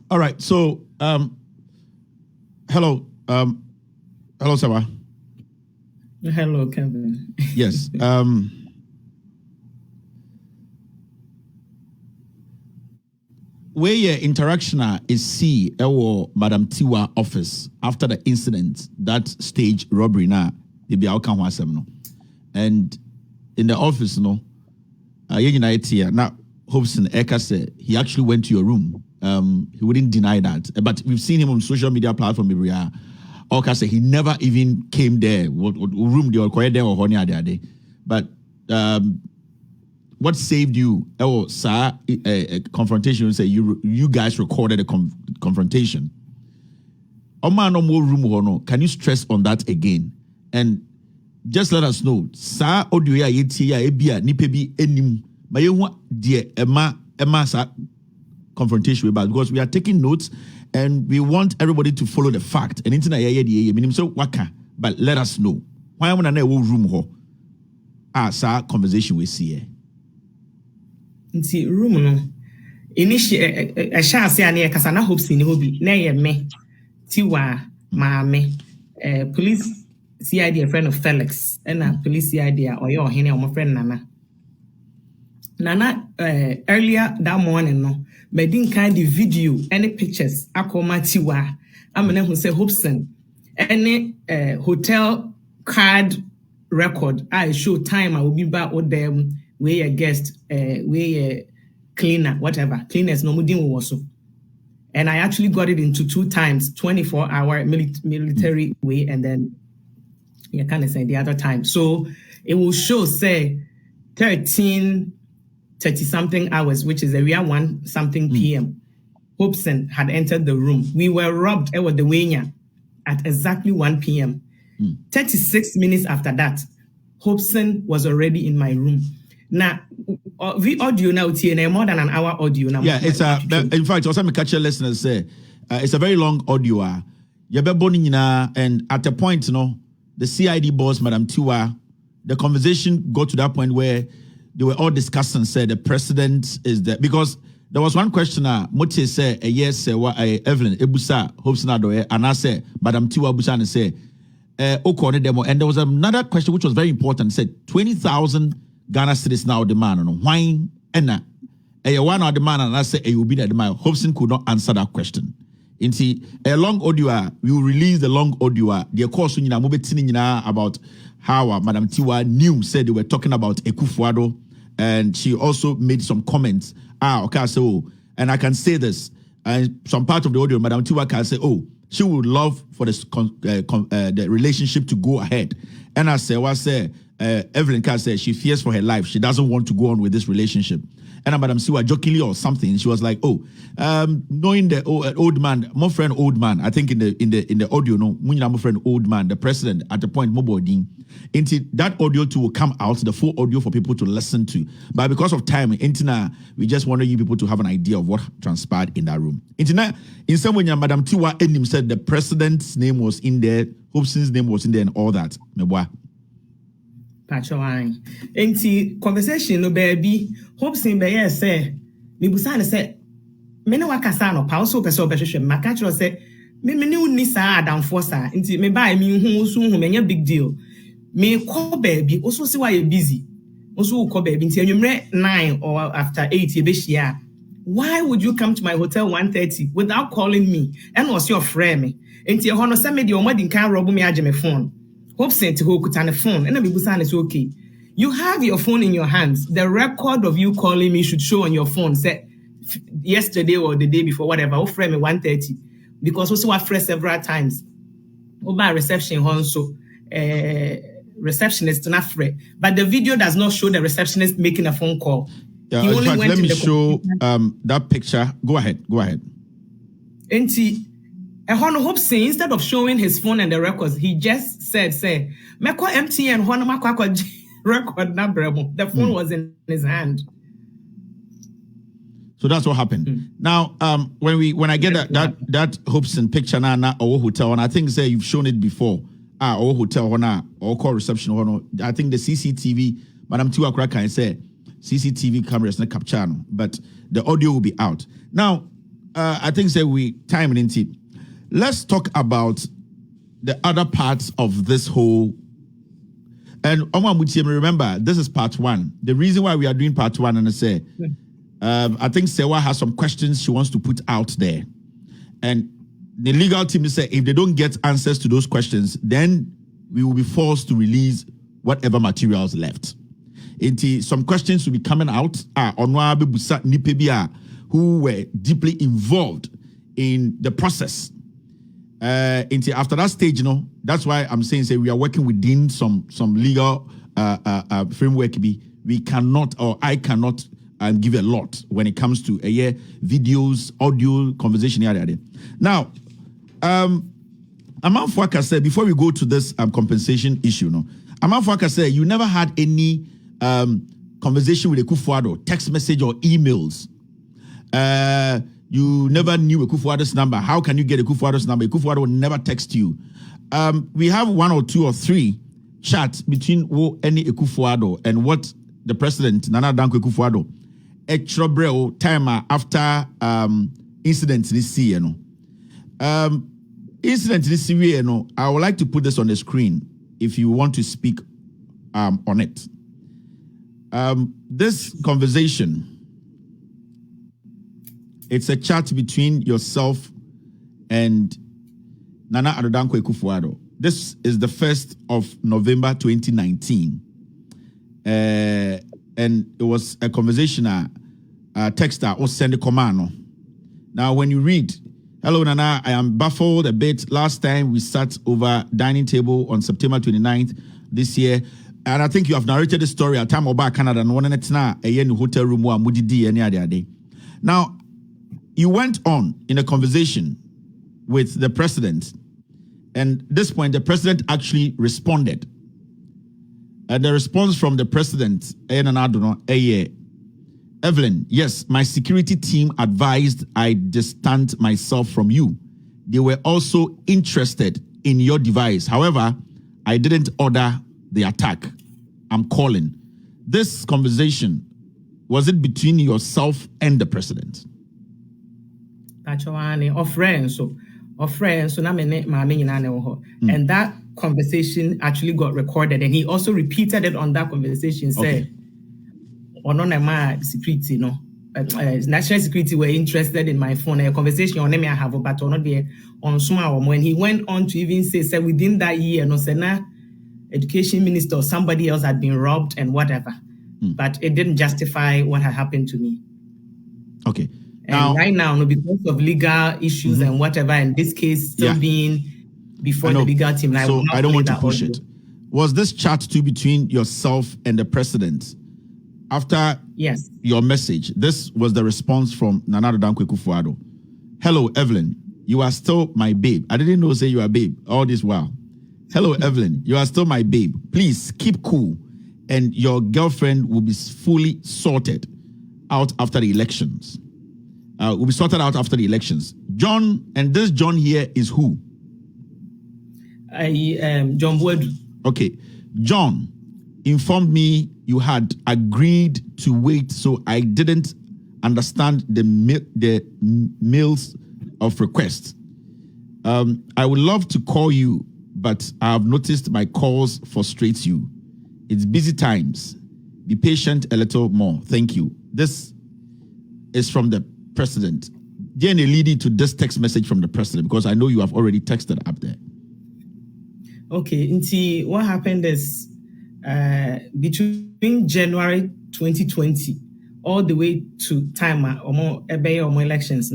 All right, so hello. Hello, Serwaa. Hello, Kevin. Yes. Where your interaction is see Madam Tiwa office after the incident, that stage robbery now, they be outcome no. And in the office, no, here now Hobson Eka said he actually went to your room. He wouldn't deny that. But we've seen him on social media platform. Oka said he never even came there. What room they were quiet there or honey there. But what saved you? Oh, sir, a confrontation. Say you guys recorded a confrontation. Oma no more room or no? Can you stress on that again? And just let us know. Sir, audio ya yeti ya ebia nipebi enim. But you want dear Emma sa confrontation about because we are taking notes and we want everybody to follow the fact. And internet ya yedi meaning so waka. But let us know. Why am I not room ho? Sir, conversation we see here. Nti room no initiate a chance ya na kasa na hopes ni hobi na ye me Tiwa maame police CID a friend of Felix and a police CID or your hene or my friend Nana earlier that morning no but didn't kind the video any pictures akoma Tiwa amene who say Hobson any hotel card record I show time I will be back with them where a guest, where a cleaner, whatever. Cleaners no mudin also. And I actually got it into 2 times, 24-hour military way, and then you kind of say the other time. So it will show, say, 13:30-something hours, which is area 1-something p.m. Hobson had entered the room. We were robbed at the Wenya at exactly 1 p.m. 36 minutes after that, Hobson was already in my room. Now, the audio now more than an hour audio now. Yeah, it's in fact, also me catch your listeners say it's a very long audio. And at a point, the CID boss, Madam Tiwa, the conversation got to that point where they were all discussing and said the president is there because there was one questioner, Mote said yes, Evelyn Ebusa, Hobson Adoye, and I said Madam Tiwa Busa and say demo. And there was another question which was very important. Said 20,000 Ghana cedis now demand on wine and one or demand and I say you will be the demand. Hobson could not answer that question. Inti a long audio, we will release the long audio. The course about how Madam Tiwa knew said they were talking about Ekufuado, and she also made some comments. Okay, so and I can say this. And some part of the audio, Madam Tiwa can say, she would love for this the relationship to go ahead. And I say, Evelyn can say she fears for her life. She doesn't want to go on with this relationship. And Madam Tiwa jokingly or something, she was like, knowing the old man, my friend old man, I think in the audio, my friend old man, the president at the point Mobodin, into that audio too will come out, the full audio for people to listen to. But because of time, we just wanted you people to have an idea of what transpired in that room. In some way, Madam Tiwa Enim said the president's name was in there, Hobson's name was in there, and all that. Pachawan. Enti conversation no baby. Hobson be say me busa say me ne wakasa no pa so pese obehwehwe maka kiro say me ne unni saa adamfo saa enti me buy me hu so hu me big deal me call baby also see why you busy also call baby enti anwumre 9 or after 8 you be share. Why would you come to my hotel 1:30 without calling me and was your friend me enti e ho no say me de omadi kan rob me age me phone Hobson to go on the phone and Bibusan is okay. You have your phone in your hands. The record of you calling me should show on your phone. Say yesterday or the day before, whatever. I'll frame me 1:30 because also I fresh several times. Over reception also receptionist not free, but the video does not show the receptionist making a phone call. Yeah, in fact, let me show that picture. Go ahead. Hobson, instead of showing his phone and the records, he just said, Meko MTN, record number. The phone was in his hand. So that's what happened. Now, when I get that Hobson picture now or hotel, and I think say you've shown it before. Or hotel or call reception I think the CCTV, Madam Tiwa Kraka say CCTV cameras not capture, but the audio will be out. Now, I think say we time into it. Let's talk about the other parts of this whole. And remember, this is part 1. The reason why we are doing part 1, and I say, I think Serwaa has some questions she wants to put out there. And the legal team say if they don't get answers to those questions, then we will be forced to release whatever materials left. Some questions will be coming out who were deeply involved in the process. After that stage, that's why I'm saying we are working within some legal framework. We cannot, or I cannot give a lot when it comes to videos, audio, conversation. Now, Amanfuaka said, before we go to this compensation issue, Amanfuaka said you never had any conversation with Akufo-Addo, text message or emails. You never knew Akufo-Addo's number. How can you get Akufo-Addo's number? Akufo-Addo will never text you. We have 1 or 2 or 3 chats between any Akufo-Addo and what the president, Nana Danko Akufo-Addo, Etrobreo time after incident this year. Incident this year, I would like to put this on the screen if you want to speak on it. This conversation, it's a chat between yourself and Nana Addo Akufo-Addo. This is the 1st of November 2019. And it was a conversation, a texter or send a command. Now, when you read, hello, Nana, I am baffled a bit. Last time we sat over dining table on September 29th this year. And I think you have narrated the story at time about Canada and one it's now a year in the hotel room where Mudidi any other day. Now, you went on in a conversation with the president, and at this point, the president actually responded. And the response from the president, Evelyn, yes, my security team advised I distance myself from you. They were also interested in your device. However, I didn't order the attack. I'm calling. This conversation, was it between yourself and the president? And that conversation actually got recorded, and he also repeated it on that conversation. Said, security, national security were interested in my phone. A conversation on me I have, but on there on small. When he went on to even say within that year, education minister or somebody else had been robbed and whatever, but it didn't justify what had happened to me. Okay. And right now, because of legal issues and whatever, in this case still being before the legal team, so I don't want to push it. Was this chat too between yourself and the president? After your message, this was the response from Nana Addo Akufo-Addo. Hello, Evelyn. You are still my babe. I didn't know say you are babe all this while. Hello, Evelyn. You are still my babe. Please keep cool, and your girlfriend will be fully sorted out after the elections. Will be sorted out after the elections. John, and this John here is who? John Boadu. Okay. John informed me you had agreed to wait, so I didn't understand the mails of request. I would love to call you, but I have noticed my calls frustrate you. It's busy times. Be patient a little more. Thank you. This is from the president. DNA leading to this text message from the president, because I know you have already texted up there. Okay, what happened is between January 2020 all the way to time or more elections,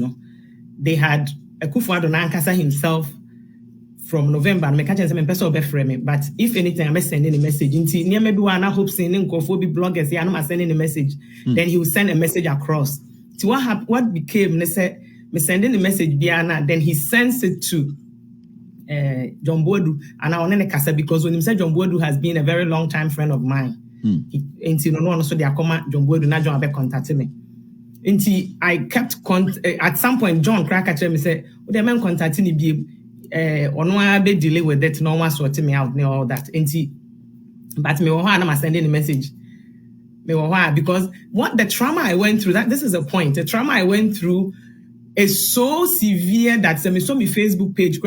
they had Akufo-Addo Nankasa himself from November. But if anything, I'm sending a message. Maybe one hope sending bloggers, I'm sending a message. Then he will send a message across. So what became, me sending a message, then he sends it to John Boadu, and I want to kasa because when he said John Boadu has been a very long time friend of mine. So they are coming John Boadu, not John Abe contacted me. I kept at some point John Cracker me said, "Oh, the man contacting me on one bit delay with that, no one sorting me out, all that." But me I'm sending a message. Because what the trauma I went through, this is a point. The trauma I went through is so severe that me saw my Facebook page,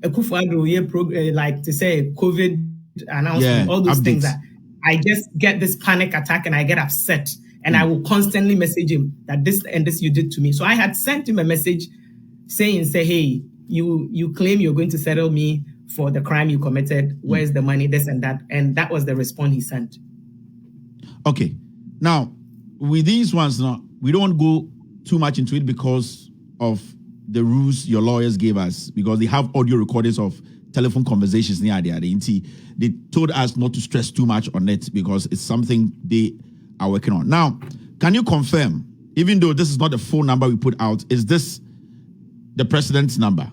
Akufo-Addo, like to say COVID announcement, all those updates. things that I just get this panic attack and I get upset and I will constantly message him that this and this you did to me. So I had sent him a message saying, hey, you claim you're going to settle me for the crime you committed. Where's the money, this and that? And that was the response he sent. Okay. Now, with these ones, now, we don't go too much into it because of the rules your lawyers gave us, because they have audio recordings of telephone conversations near there. They told us not to stress too much on it because it's something they are working on. Now, can you confirm, even though this is not the phone number we put out, is this the president's number?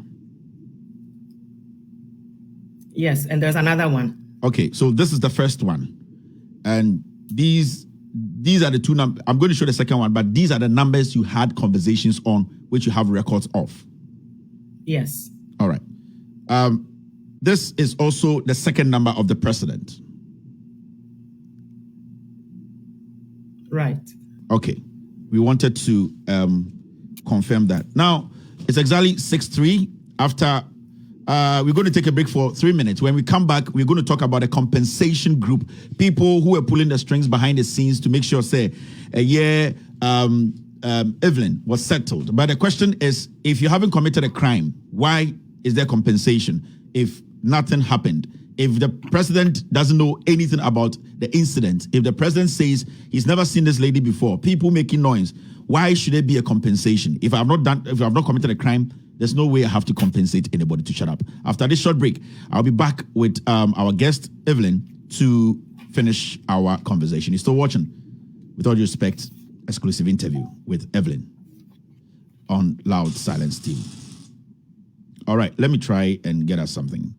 Yes, and there's another one. Okay, so this is the first one. And these are the two numbers. I'm going to show the second one, but these are the numbers you had conversations on, which you have records of. Yes. All right. This is also the second number of the president. Right. Okay. We wanted to confirm that. Now, it's exactly 6:03. After we're going to take a break for 3 minutes. When we come back, we're going to talk about a compensation group, people who are pulling the strings behind the scenes to make sure, say, Evelyn was settled. But the question is, if you haven't committed a crime, why is there compensation if nothing happened? If the president doesn't know anything about the incident, if the president says he's never seen this lady before, people making noise, why should there be a compensation? If I've not committed a crime, there's no way I have to compensate anybody to shut up. After this short break, I'll be back with our guest, Evelyn, to finish our conversation. You're still watching, with all due respect, exclusive interview with Evelyn on Loud Silence TV. All right, let me try and get us something.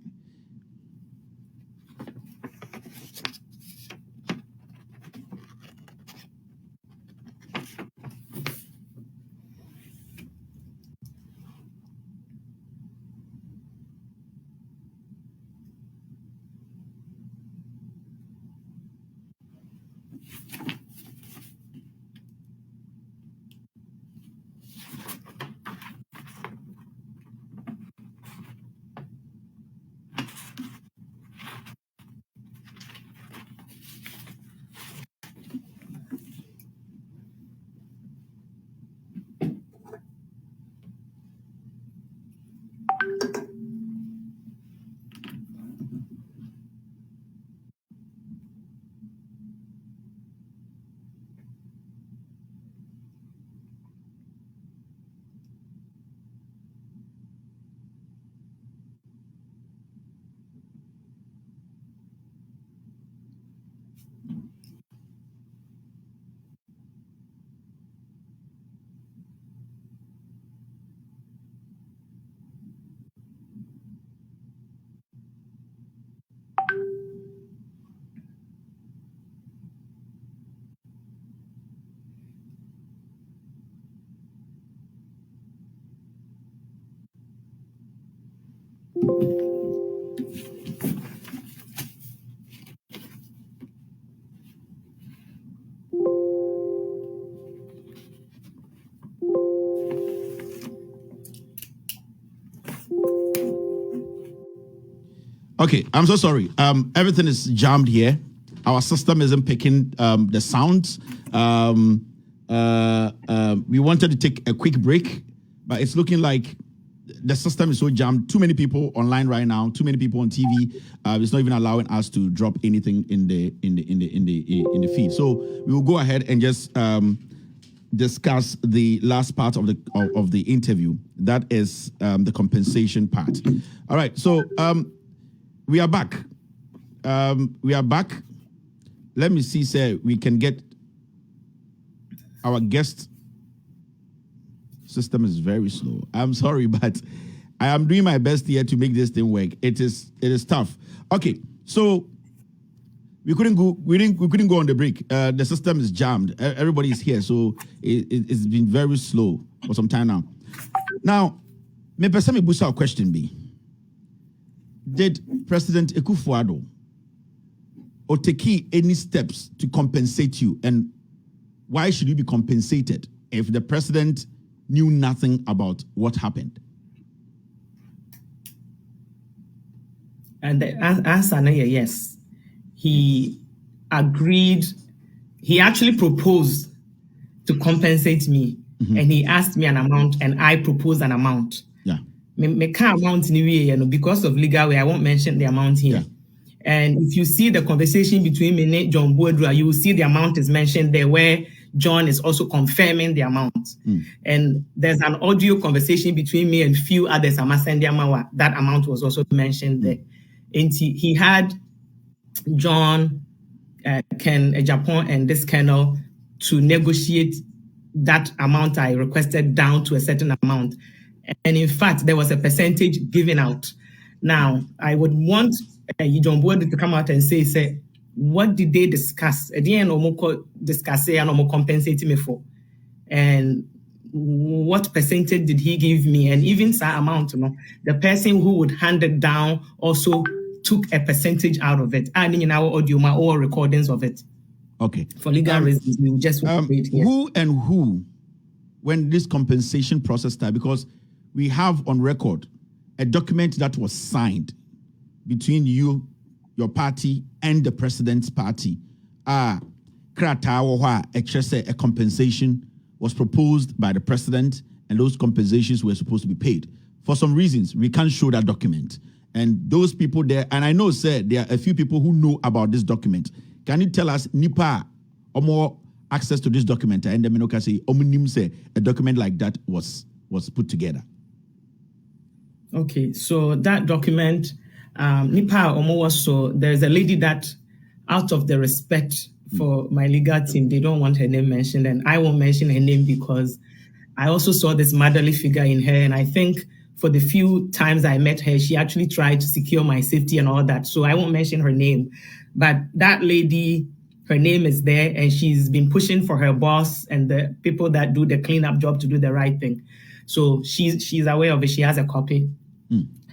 Okay, I'm so sorry. Everything is jammed here. Our system isn't picking the sounds. We wanted to take a quick break, but it's looking like the system is so jammed. Too many people online right now. Too many people on TV. It's not even allowing us to drop anything in the feed. So we will go ahead and just discuss the last part of the interview. That is the compensation part. All right. So we are back. Let me see, sir. We can get our guest. System is very slow. I'm sorry, but I am doing my best here to make this thing work. It is tough. Okay, so we couldn't go on the break. The system is jammed. Everybody is here, so it's been very slow for some time now. Now, me person busa a question be. Did President Akufo-Addo or take any steps to compensate you, and why should you be compensated if the president knew nothing about what happened? And the answer no, yes. He agreed. He actually proposed to compensate me, and he asked me an amount, and I proposed an amount. Yeah. Me can't amount in because of legal way. I won't mention the amount here. Yeah. And if you see the conversation between me and John Boadra, you will see the amount is mentioned there, where John is also confirming the amount. And there's an audio conversation between me and few others. That amount was also mentioned there. And he had John, Ken Japan, and this Colonel to negotiate that amount I requested down to a certain amount. And in fact, there was a percentage given out. Now, I would want John Boyd to come out and say, what did they discuss? At the end, discuss and compensate me for, and what percentage did he give me? And even that amount, the person who would hand it down also took a percentage out of it, adding in our audio or recordings of it. Okay. For legal reasons, we will just wait here. Who, when this compensation process started, because we have on record a document that was signed between you, your party, and the president's party. A compensation was proposed by the president, and those compensations were supposed to be paid. For some reasons, we can't show that document. And those people there, and I know, sir, there are a few people who know about this document. Can you tell us, Nipa, or more access to this document? And the Menoka say, say a document like that was put together. Okay, so that document, Nipa Omo, so there's a lady that, out of the respect for my legal team, they don't want her name mentioned, and I won't mention her name because I also saw this motherly figure in her, and I think for the few times I met her, she actually tried to secure my safety and all that. So I won't mention her name, but that lady, her name is there, and she's been pushing for her boss and the people that do the cleanup job to do the right thing. So she's aware of it. She has a copy.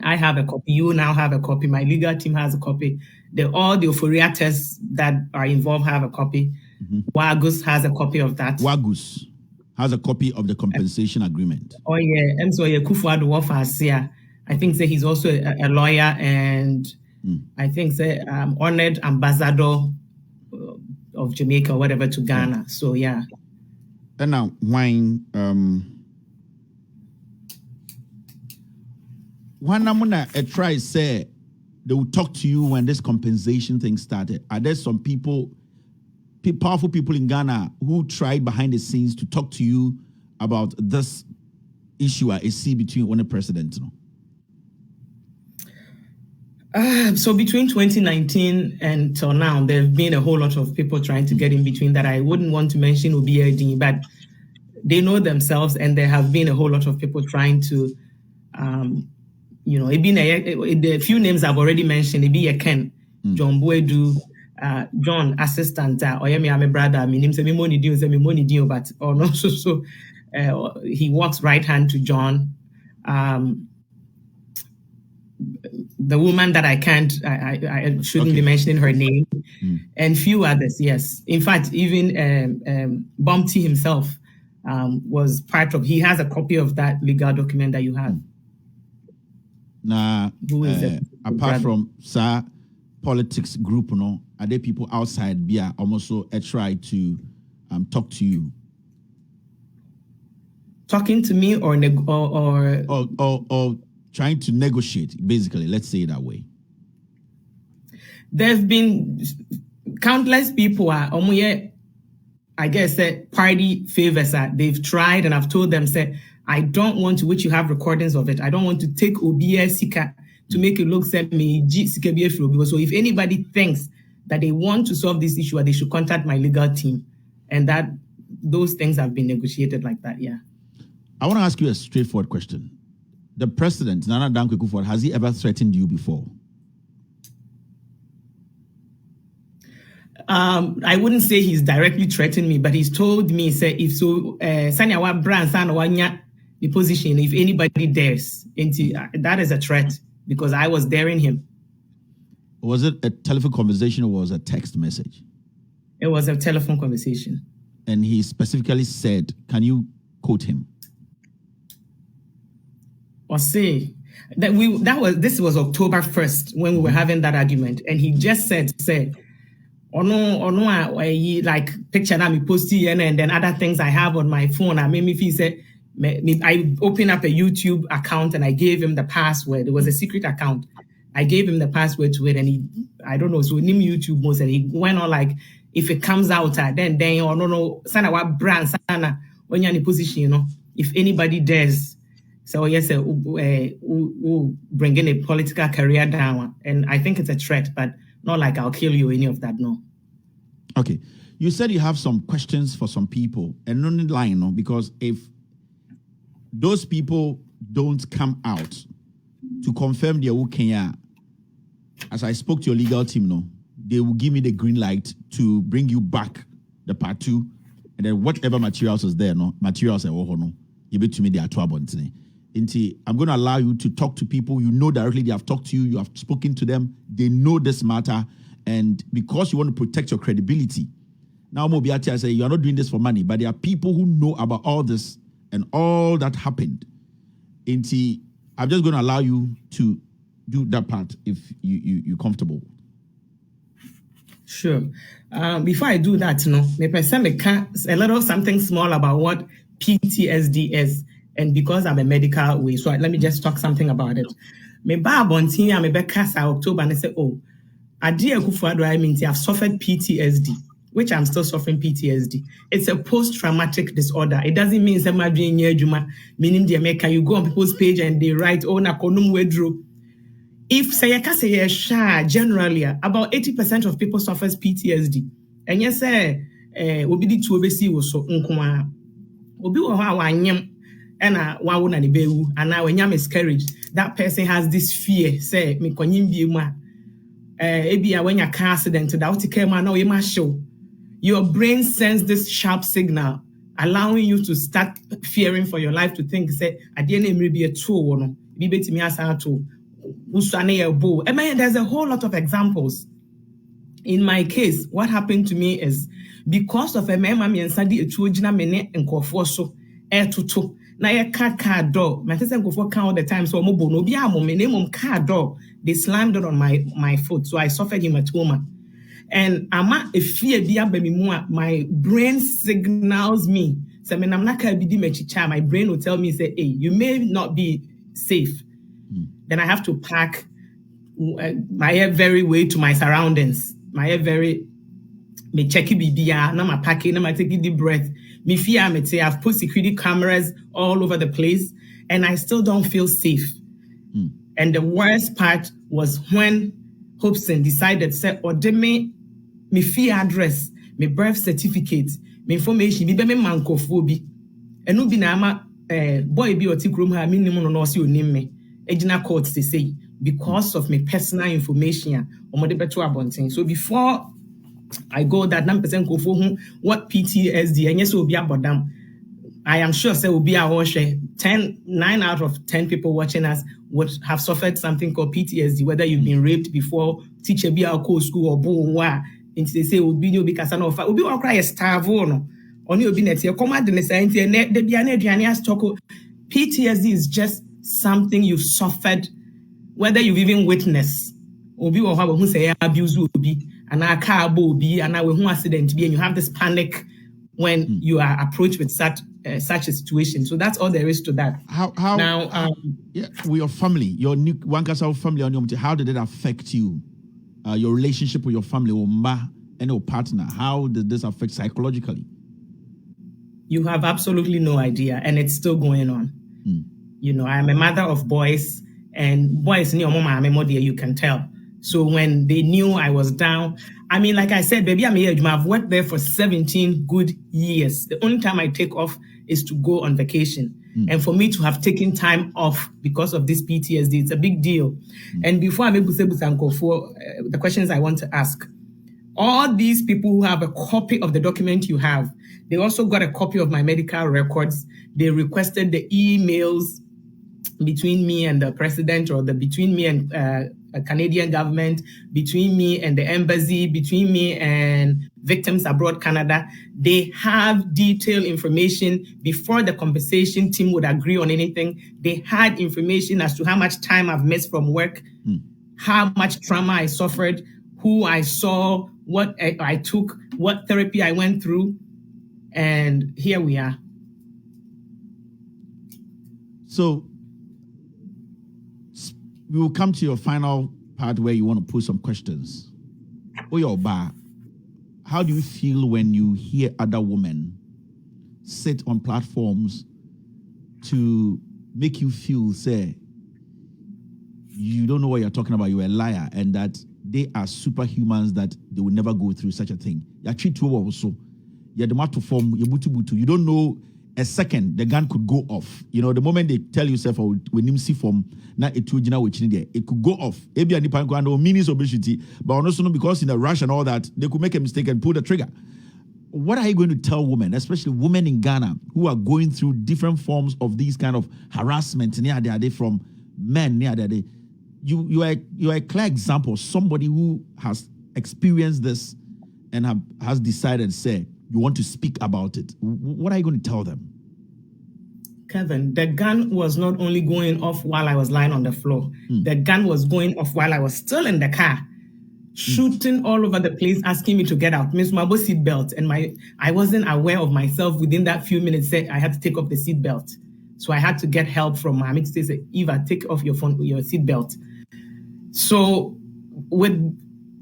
I have a copy. You now have a copy. My legal team has a copy. All the Euphoria tests that are involved have a copy. Wagus has a copy of that. Wagus has a copy of the compensation agreement. Oh yeah, and so Kufuor Wafasia, I think he's also a lawyer, and I think honored ambassador of Jamaica or whatever to Ghana. So yeah. And now when I try say they will talk to you when this compensation thing started. Are there some people, powerful people in Ghana who tried behind the scenes to talk to you about this issue I see between one president? So between 2019 and till now, there have been a whole lot of people trying to get in between that. I wouldn't want to mention OBLD, but they know themselves, and there have been a whole lot of people trying to, the few names I've already mentioned, it be a Ken, John Boedu, John assistant, or my brother, my name is money deal, but or no, so he walks right hand to John. The woman that I shouldn't be mentioning her name, and few others. Yes, in fact, even Bumpty himself was part of. He has a copy of that legal document that you have. Now, apart from politics group, are there people outside BIA almost try to talk to you? Talking to me or trying to negotiate, basically, let's say it that way. There've been countless people I guess party favors they've tried, and I've told them I don't want to, which you have recordings of it, I don't want to take OBS Sika to make it look me. So if anybody thinks that they want to solve this issue, they should contact my legal team. And that those things have been negotiated like that, yeah. I want to ask you a straightforward question. The president, Nana Dankwa Akufo-Addo, has he ever threatened you before? I wouldn't say he's directly threatened me, but he's told me, if so, Sanyawa Brand Sanwanya the position, if anybody dares, that is a threat because I was daring him. Was it a telephone conversation or was it a text message? It was a telephone conversation. And he specifically said, can you quote him? Or say, This was October 1st when we were having that argument, and he just said, like picture that me posted and then other things I have on my phone. I mean, if he said, I opened up a YouTube account and I gave him the password. It was a secret account. I gave him the password to it, and he, I don't know, so name YouTube most, and he went on like, if it comes out, then or no, sana what brand sana when you're in a position, you know, if anybody dares, so yes, we'll bring in a political career down, and I think it's a threat, but not like I'll kill you, any of that, no. Okay, you said you have some questions for some people, and not in line, no, because if those people don't come out to confirm their Kenya, as I spoke to your legal team, no, they will give me the green light to bring you back the part 2, and then whatever materials is there, no materials are no, give it to me. They are 12 months. I'm going to allow you to talk to people you know directly. They have talked to you. You have spoken to them. They know this matter, and because you want to protect your credibility, now Mobiati, I say you are not doing this for money, but there are people who know about all this and all that happened. I'm just going to allow you to do that part if you're comfortable. Sure. Before I do that, a little something small about what PTSD is, and because I'm a medical way, so let me just talk something about it. Me ba bontin me be kasa October and say, oh, Adia Kufuado, I mean, I've suffered PTSD, which I'm still suffering PTSD. It's a post-traumatic disorder. It doesn't mean meaning the America, you go on people's page and they write, oh, na konum wedro. If say generally about 80% of people suffers PTSD. And yes, obi di to obesi wo so nkoa. Obi wo ha wanyem and wa wo na ne bewu and now when you miscarriage, that person has this fear, say me konyim bi mu a when you car accident that what take man now you must show. Your brain sends this sharp signal allowing you to start fearing for your life, to think say at the end may be a tool no bi betimi asa to. I mean, there's a whole lot of examples. In my case, what happened to me is because of a mema and sadi a chujina mene and kofoso air to na ya car door. My sister go for all the time, so mobo no be a name car door. They slammed it on my foot, so I suffered hematoma. And ama a fear my brain signals me. So when I'm not my brain will tell me, say, hey, you may not be safe. Then I have to pack my hair very way to my surroundings. My hair very, me check it bibia, na my packing, na my taking deep breath. Me fear me say I've put security cameras all over the place, and I still don't feel safe. And the worst part was when Hobson decided say, or de me fear address, me birth certificate, me information, me mankophobia, and no be na ama boy be oti krom ha minimum no see onim me. Ejina court they say because of my personal information or beto abonting. So before I go that 9% go for what PTSD and yes will be about them. I am sure say will be our 9 out of 10 people watching us would have suffered something called PTSD, whether you've been raped before, teacher be our school or boom and they say will be because I know will be all cry a starve on you be net come at the science and the Biane talk. PTSD is just something you've suffered, whether you've even witnessed, obi or how who say abuse obi, and a car obi, and now who accident be, and you have this panic when you are approached with such a situation. So that's all there is to that. How now? With your family, your new Wankasa family, how did it affect you? Your relationship with your family, or ma and your partner, how did this affect psychologically? You have absolutely no idea, and it's still going on. You know, I'm a mother of boys, and boys near mama, you can tell. So when they knew I was down, I mean, like I said, baby, I've worked there for 17 good years. The only time I take off is to go on vacation. And for me to have taken time off because of this PTSD, it's a big deal. And before I make the questions I want to ask, all these people who have a copy of the document you have, they also got a copy of my medical records. They requested the emails between me and the president, or between me and Canadian government, between me and the embassy, between me and Victims Abroad Canada. They have detailed information before the compensation team would agree on anything. They had information as to how much time I've missed from work, how much trauma I suffered, who I saw, what I took, what therapy I went through, and here we are. So we will come to your final part where you want to pose some questions. Oyoba, how do you feel when you hear other women sit on platforms to make you feel, say, you don't know what you're talking about, you're a liar, and that they are superhumans, that they will never go through such a thing? You don't know a second the gun could go off. You know, the moment they tell yourself, oh, when you see from na it could go off. Maybe any no means obesity, but also because in a rush and all that, they could make a mistake and pull the trigger. What are you going to tell women, especially women in Ghana, who are going through different forms of these kind of harassment from men? You are a clear example, somebody who has experienced this and has decided, say, you want to speak about it. What are you going to tell them? Kevin, the gun was not only going off while I was lying on the floor. The gun was going off while I was still in the car, shooting all over the place, asking me to get out. Miss Mabo seatbelt, and I wasn't aware of myself. Within that few minutes, said I had to take off the seatbelt. So I had to get help from Mommy to say, Eva, take off your seatbelt. So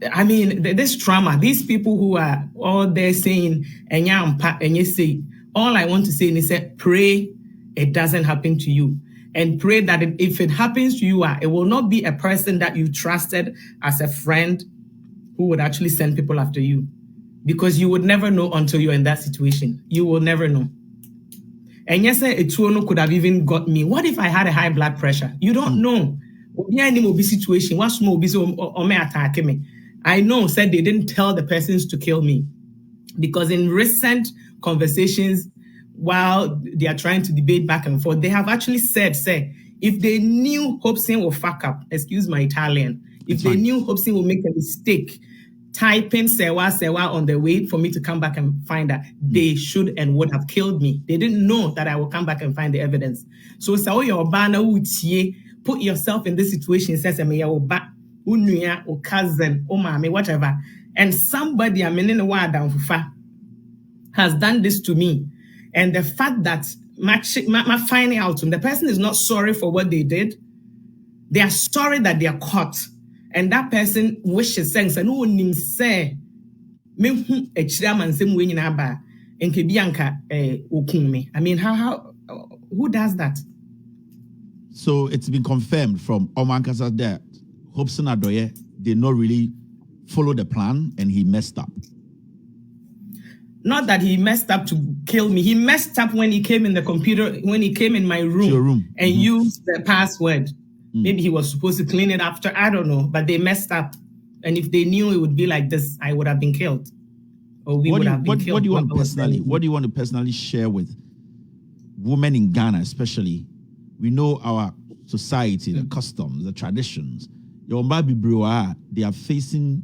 this trauma, these people who are all there saying, and you say, all I want to say is that pray it doesn't happen to you. And pray that if it happens to you, it will not be a person that you trusted as a friend who would actually send people after you. Because you would never know until you're in that situation. You will never know. And yes, a tuono could have even got me. What if I had a high blood pressure? You don't know. Situation. What small may attack me? I know said they didn't tell the persons to kill me, because in recent conversations, while they are trying to debate back and forth, they have actually said, if they knew Hobson will fuck up, excuse my Italian, if they knew Hobson will make a mistake, typing Serwaa on the way for me to come back and find that, they should and would have killed me. They didn't know that I will come back and find the evidence. So your banner put yourself in this situation, says unuya or cousin or mommy, whatever, and somebody has done this to me, and the fact that my finding out the person is not sorry for what they did, they are sorry that they are caught, and that person wishes saying, "No nim say me a chairman same way in Aba and Kebianka me." I mean, how who does that? So it's been confirmed from Omankasa that Hobson Adoye did not really follow the plan and he messed up. Not that he messed up to kill me. He messed up when he came in the computer, when he came in my room and used the password. Maybe he was supposed to clean it after, I don't know, but they messed up. And if they knew it would be like this, I would have been killed. Or we would have been killed. What do you want to personally share with women in Ghana, especially? We know our society, the customs, the traditions. Your baby bro, they are facing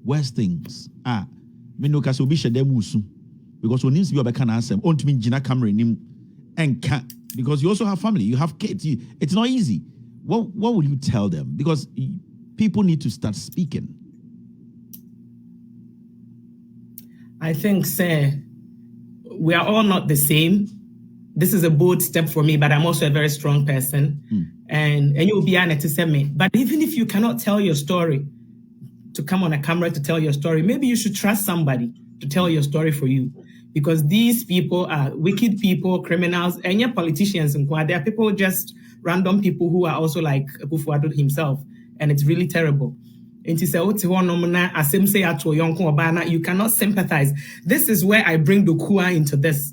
worse things. Because when needs to be can answer, because you also have family, you have kids. It's not easy. What will you tell them? Because people need to start speaking. I think, sir, we are all not the same. This is a bold step for me, but I'm also a very strong person. And you'll be honest to say me. But even if you cannot tell your story, to come on a camera to tell your story, maybe you should trust somebody to tell your story for you. Because these people are wicked people, criminals, and yet politicians. And there are people, just random people who are also like Akufo-Addo himself. And it's really terrible. And you cannot sympathize. This is where I bring Dokua into this.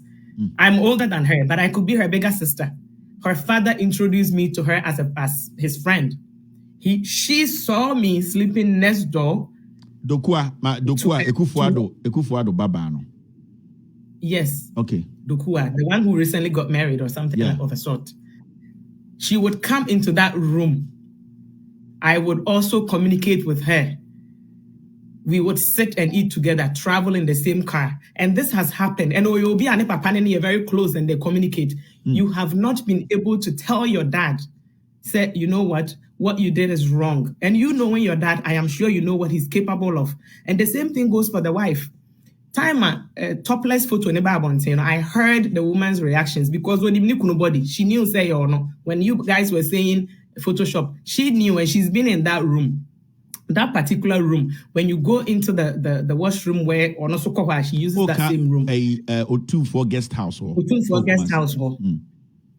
I'm older than her, but I could be her bigger sister. Her father introduced me to her as his friend. She saw me sleeping next door. Dokua, Akufo-Addo Babano. Yes. Okay. Dokua, the one who recently got married or something of a sort. She would come into that room I would also communicate with her. We would sit and eat together, travel in the same car. And this has happened. And Oyobi and Papa Nene are very close and they communicate. You have not been able to tell your dad, say, you know what you did is wrong. And you knowing your dad, I am sure you know what he's capable of. And the same thing goes for the wife. Topless photo in the I heard the woman's reactions because when nobody, she knew say or no. When you guys were saying Photoshop, she knew and she's been in that room. That particular room, when you go into the washroom where or no she uses that same room. O2 guest house hall. O2 guest house hall.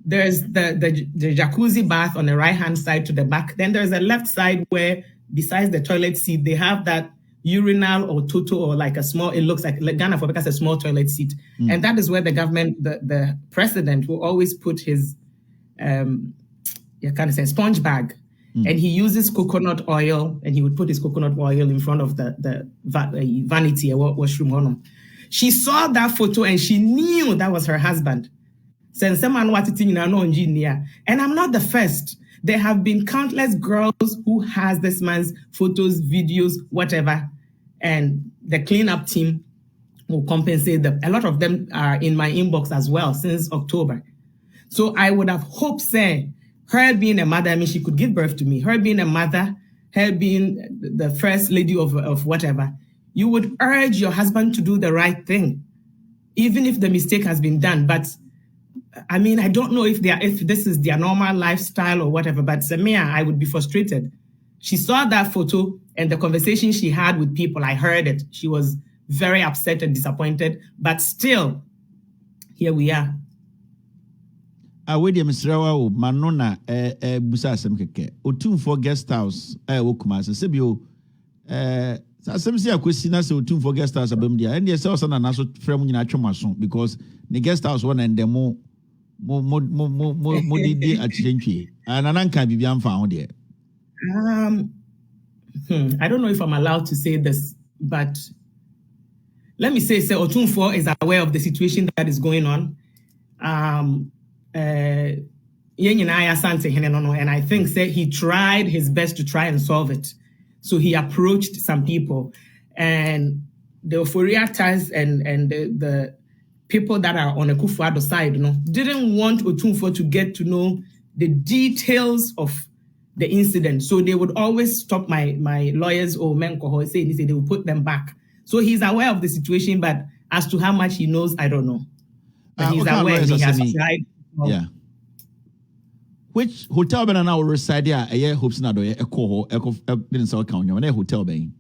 There's the jacuzzi bath on the right hand side to the back. Then there's a left side where besides the toilet seat, they have that urinal or toto or like a small, it looks like Ghana for because a small toilet seat. And that is where the government, the president will always put his sponge bag. And he uses coconut oil, and he would put his coconut oil in front of the vanity washroom. She saw that photo and she knew that was her husband. And I'm not the first. There have been countless girls who has this man's photos, videos, whatever, and the cleanup team will compensate them. A lot of them are in my inbox as well since October. So I would have hoped, say, her being a mother, I mean, she could give birth to me. Her being a mother, her being the first lady of whatever, you would urge your husband to do the right thing, even if the mistake has been done. But I mean, I don't know if this is their normal lifestyle or whatever, but Samia, I would be frustrated. She saw that photo and the conversation she had with people, I heard it. She was very upset and disappointed, but still, here we are. Awedi Serwaa o manona busa asem keke O2 guest house wo kuma sebio asem si akwesi na se O2 guest house abam dia and dey say osa na so frem nyina atwemaso because the guest house one and dem mo didi achentwe anananka bibia mfa ho de I don't know if I'm allowed to say this, but let me say O2 is aware of the situation that is going on. And I think he tried his best to try and solve it. So he approached some people, and the Euphoria ties and the people that are on the Kufuado side, didn't want O2 to get to know the details of the incident. So they would always stop my lawyers or Menkoho say they will put them back. So he's aware of the situation, but as to how much he knows, I don't know. But he's aware he has tried. Yeah. Which hotel ben na reside here hopes na do echo didn't say account your hotel ben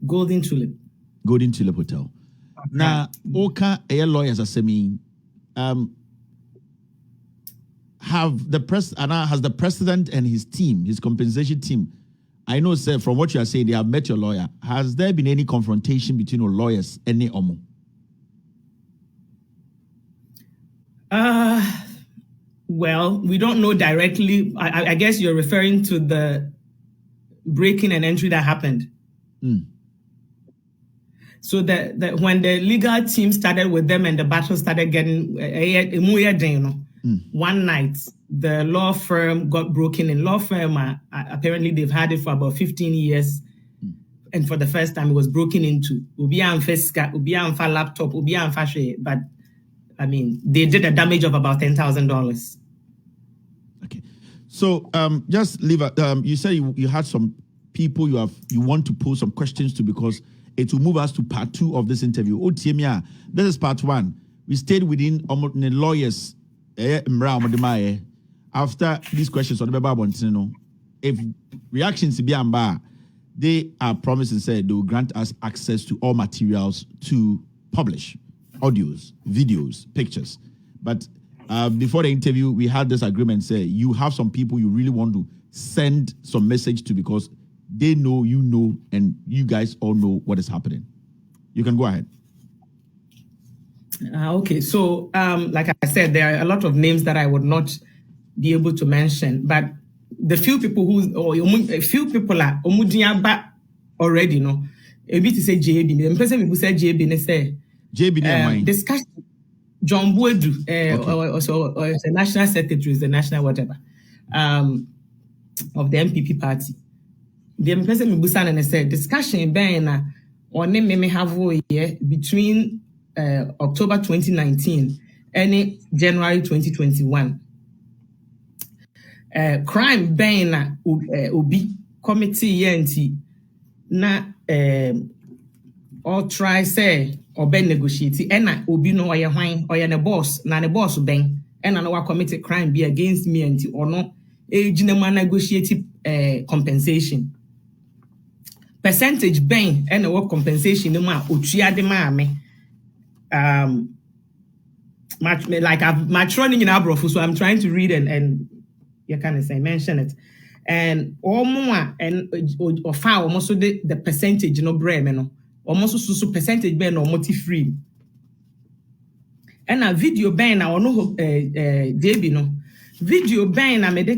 Golden Tulip Hotel. Okay. Now oka lawyers asemi has the president and his team, his compensation team, I know sir from what you are saying they have met your lawyer. Has there been any confrontation between your lawyers and any omo? Well, we don't know directly. I guess you're referring to the break-in and entry that happened. So that when the legal team started with them and the battle started getting one night, the law firm got broken in. Law firm, apparently they've had it for about 15 years. And for the first time, it was broken into. Laptop, but I mean, they did a damage of about $10,000. Okay, so just leave it. You say you had some people you want to pose some questions to because it will move us to part 2 of this interview. This is part 1. We stayed within the lawyers. After these questions on the Bible, if reactions be amba, they are promising said they will grant us access to all materials to publish. Audios, videos, pictures. But before the interview, we had this agreement say you have some people you really want to send some message to because they know, you know, and you guys all know what is happening. You can go ahead. Okay, so like I said, there are a lot of names that I would not be able to mention, but the few people are already, a bit to say JB. The person who said JB say discussion. John Boedu, also the national secretary, is the national whatever. of the MPP party. The person Mubusan and said discussion ben or name me have between October 2019 and January 2021. Crime ben obi committee yenti na or try say or ben negotiate and obi no or hwan or the boss na the boss ben and no committed crime be against me and or no ejinema negotiate compensation. Percentage ben and what compensation no ma otua de ma me like my training in Abrofo, so I'm trying to read and you can say mention it and all more and or far almost the percentage no breme no almost so percentage ben or multi free and a video ben na no Debbie no video ben na me no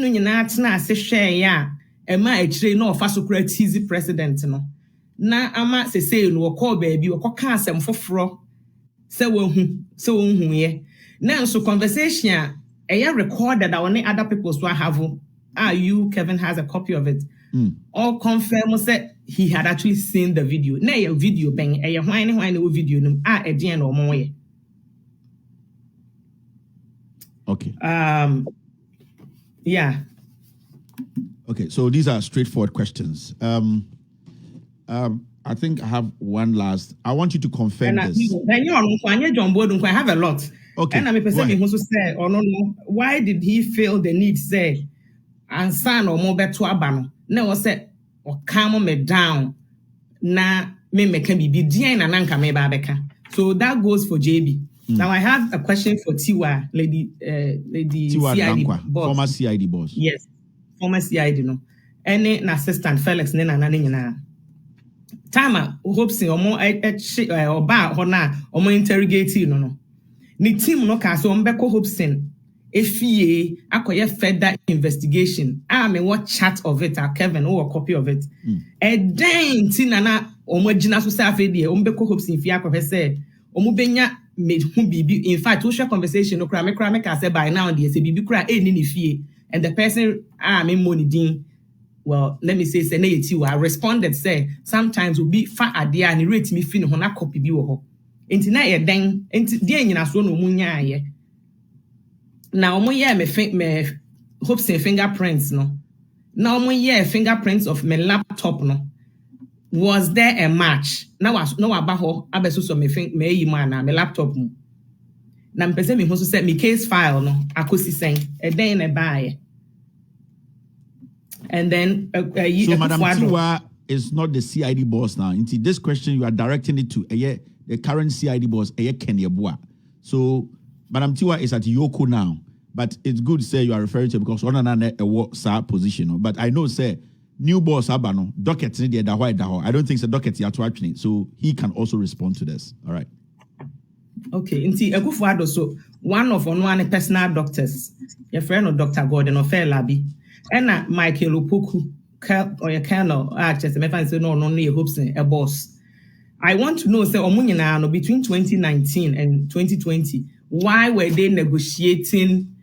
nyina tena ase hwe ya ema echire no ofa so kura teasy president no na ama sese no call baby okoka asem foforo se wonhu ye na so conversation a recorded that only other people so have you Kevin has a copy of it all confirm said he had actually seen the video na your video ben a hwan video no e den no mo ye. Okay. Yeah. Okay, so these are straightforward questions. I think I have one last. I want you to confirm this. I have a lot. Okay. And I'm also say, or no, why did he feel the need say, and son or more better abano? No, say, or calm me down. Na me can be dien and anka me babeka. So that goes for JB. Now I have a question for Tiwa, lady Tiwa CID Dankwa, boss. former CID boss. Yes, former CID no. Any assistant Felix nena na Tama hopes in omo oba hona omo interrogate no. Ni team no ka so ombeko hopes efie akoye further investigation. Me what chat of it Kevin or a copy of it. E den ti na omo gina so say afedi ombeko hopes in fie akohe say omo benya made who be in fact we share conversation no me ka say by now dey say bibi kra ni fie and the person me money din. Well, let me say I responded say sometimes will be far idea and rate me fin hona copy bi wo ho. Enti na ye den enti de nyina so no munya ye. Na omo ye me hopes and fingerprints no. Na omo ye fingerprints of my laptop no. Was there a match? Na was no aba ho abeso so me yi man na me laptop mu. Na mpese me ho so say me case file no akosi sen e den na buy. And then so Madam Tiwa is not the CID boss now. Into this question you are directing it to the current CID boss, Kenya Bua. So Madam Tiwa is at Yoko now, but it's good say you are referring to because on a position. But I know say new boss Abano docket I don't think it's a docket you actually. So he can also respond to this. All right. Okay. Inti Ekufuado so one of personal doctors, your friend of Dr. Gordon of Labi. And Michael Opoku or your colonel, just me fancy no hopes a boss. I want to know say omunyina between 2019 and 2020, why were they negotiating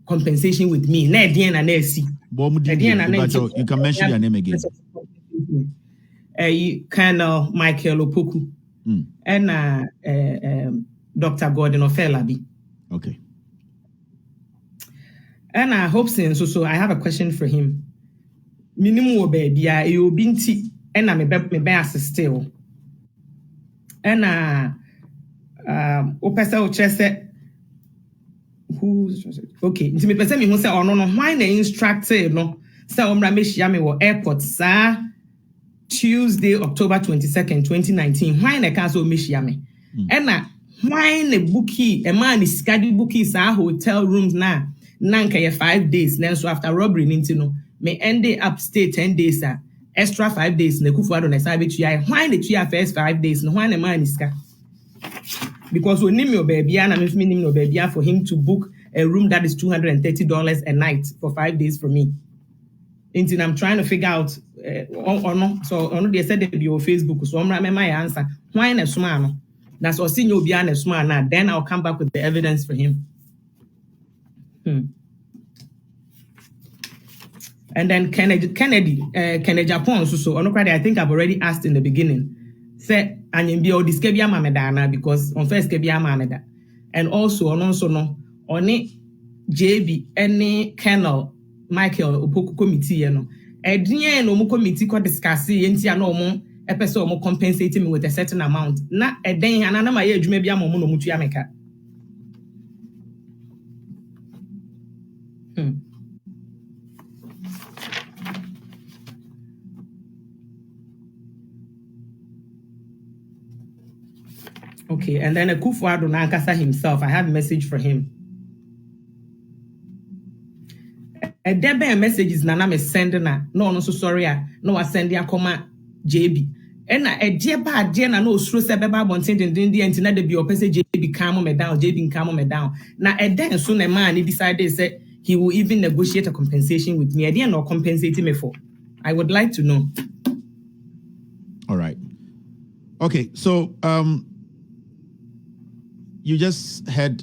compensation with me? Na DN and AC. You can mention your name again. Colonel Michael Opoku and Dr. Gordon Ofelabi. Okay. And I hope so I have a question for him. Minimum baby, you binti and I'm a be still. And opesa chese who's okay. Nti me pese me hu say ono no why na instructor no say omra me shia me wo airport sa Tuesday October 22nd 2019 why na ka so me shia me. And why na bookie a man is schedule bookie sa hotel rooms na nanka 5 days then so after robbery nintino me end up stay 10 days extra 5 days na Kufuado na sabe tuya why the tuya first 5 days no why na man iska because we name your baby and I'm name your baby for him to book a room that is $230 a night for 5 days for me. Until I'm trying to figure out or no so on they said they be on Facebook so I'm remember my answer why na smart no that's all senior be na smart now then I'll come back with the evidence for him. And then Kennedy Japan so I think I've already asked in the beginning. Say anyimbi o diskebia mamedana because on first kebia mameda. And also no JB any Colonel Michael Opoku committee no. Edien no mu committee ko discuss yenti ana omo epese omo compensate me with a certain amount. Na eden anana ma ye adwuma bia mo no mutu ameka. Okay, and then Akufo-Addo Nankasa himself, I have a message for him. There messages Nana me sending no so sorry no I send ya comma JB. And a dear bad dear no sure se beba bontin in the internet de be or person JB calm me down, JB calm me down. Now a then soon a man he decided say he will even negotiate a compensation with me. I didn't know compensating me for. I would like to know. All right. Okay, so you just heard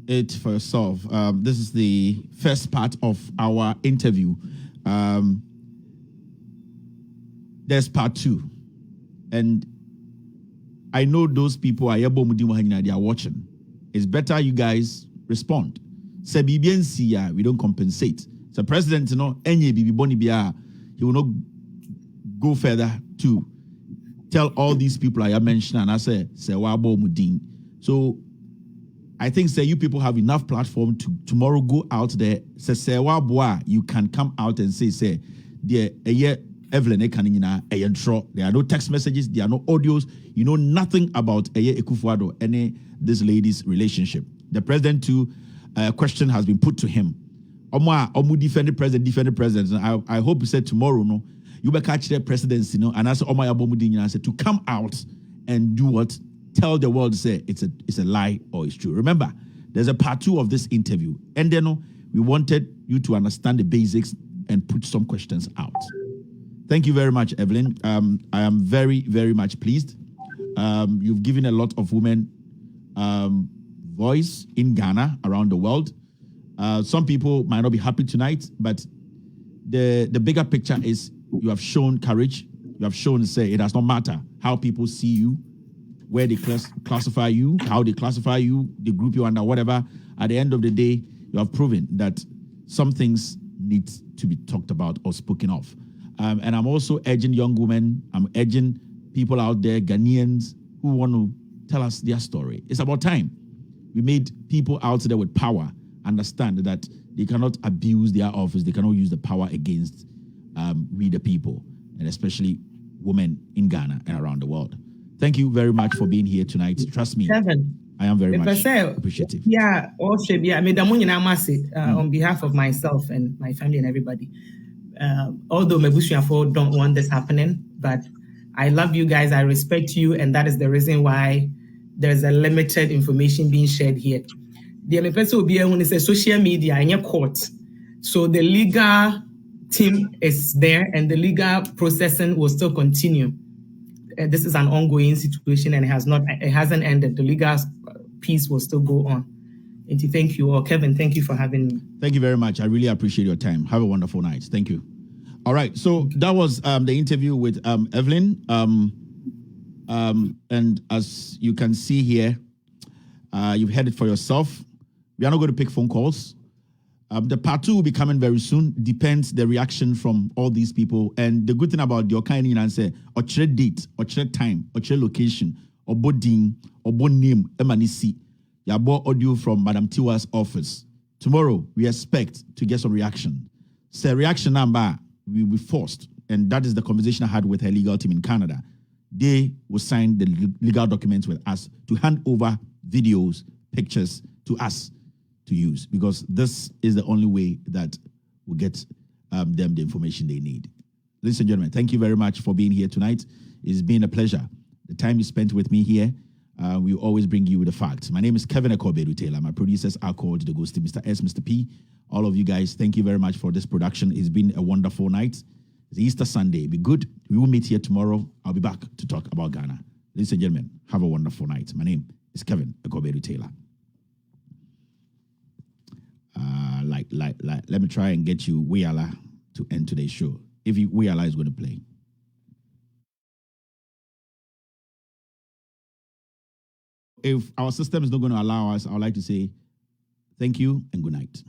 it for yourself. This is the first part of our interview. There's part 2. And I know those people are they are watching. It's better you guys respond. We don't compensate. So president, he will not go further to tell all these people I have mentioned, and I say, so I think say you people have enough platform to tomorrow go out there. Say you can come out and say Evelyn there are no text messages, there are no audios. You know nothing about Akufo-Addo any this lady's relationship. The president too, question has been put to him. Defend the president. And I hope he said tomorrow, no, you better catch the presidency, and I said to come out and do what? Tell the world, say it's a lie or it's true. Remember, there's a part 2 of this interview, and then we wanted you to understand the basics and put some questions out. Thank you very much, Evelyn. I am very, very much pleased. You've given a lot of women voice in Ghana, around the world. Some people might not be happy tonight, but the bigger picture is you have shown courage. You have shown, say, it does not matter how people see you, where they classify you, how they classify you, they group you under whatever. At the end of the day, you have proven that some things need to be talked about or spoken of. And I'm also urging young women, I'm urging people out there, Ghanaians, who want to tell us their story. It's about time. We made people out there with power understand that they cannot abuse their office, they cannot use the power against we the people, and especially women in Ghana and around the world. Thank you very much for being here tonight. Trust me, Kevin, I am very much appreciative. Yeah, on behalf of myself and my family and everybody. Although Mebusiafo don't want this happening, but I love you guys, I respect you, and that is the reason why there's a limited information being shared here. The person will be when it's a social media in your court. So the legal team is there and the legal processing will still continue. This is an ongoing situation and it hasn't ended. The legal piece will still go on. And thank you all. Kevin, thank you for having me. Thank you very much. I really appreciate your time. Have a wonderful night. Thank you. All right. So that was the interview with Evelyn. And as you can see here, you've heard it for yourself. We are not going to pick phone calls. The part 2 will be coming very soon. Depends the reaction from all these people. And the good thing about the Okaini and say, or date, or time, or location, or boding, or name, emanisi. You have audio from Madam Tiwa's office. Tomorrow, we expect to get some reaction. So reaction number will be forced. And that is the conversation I had with her legal team in Canada. They will sign the legal documents with us to hand over videos, pictures to us to use, because this is the only way that we'll get them the information they need. Ladies and gentlemen, thank you very much for being here tonight. It's been a pleasure. The time you spent with me here, we always bring you the facts. My name is Kevin Akobedu-Taylor. My producers are called the Ghost, Mr. S, Mr. P. All of you guys, thank you very much for this production. It's been a wonderful night. It's Easter Sunday. Be good. We will meet here tomorrow. I'll be back to talk about Ghana. Ladies and gentlemen, have a wonderful night. My name is Kevin Akobedu-Taylor. Let me try and get you Weala to end today's show. If we are going to play. If our system is not going to allow us, I would like to say thank you and good night.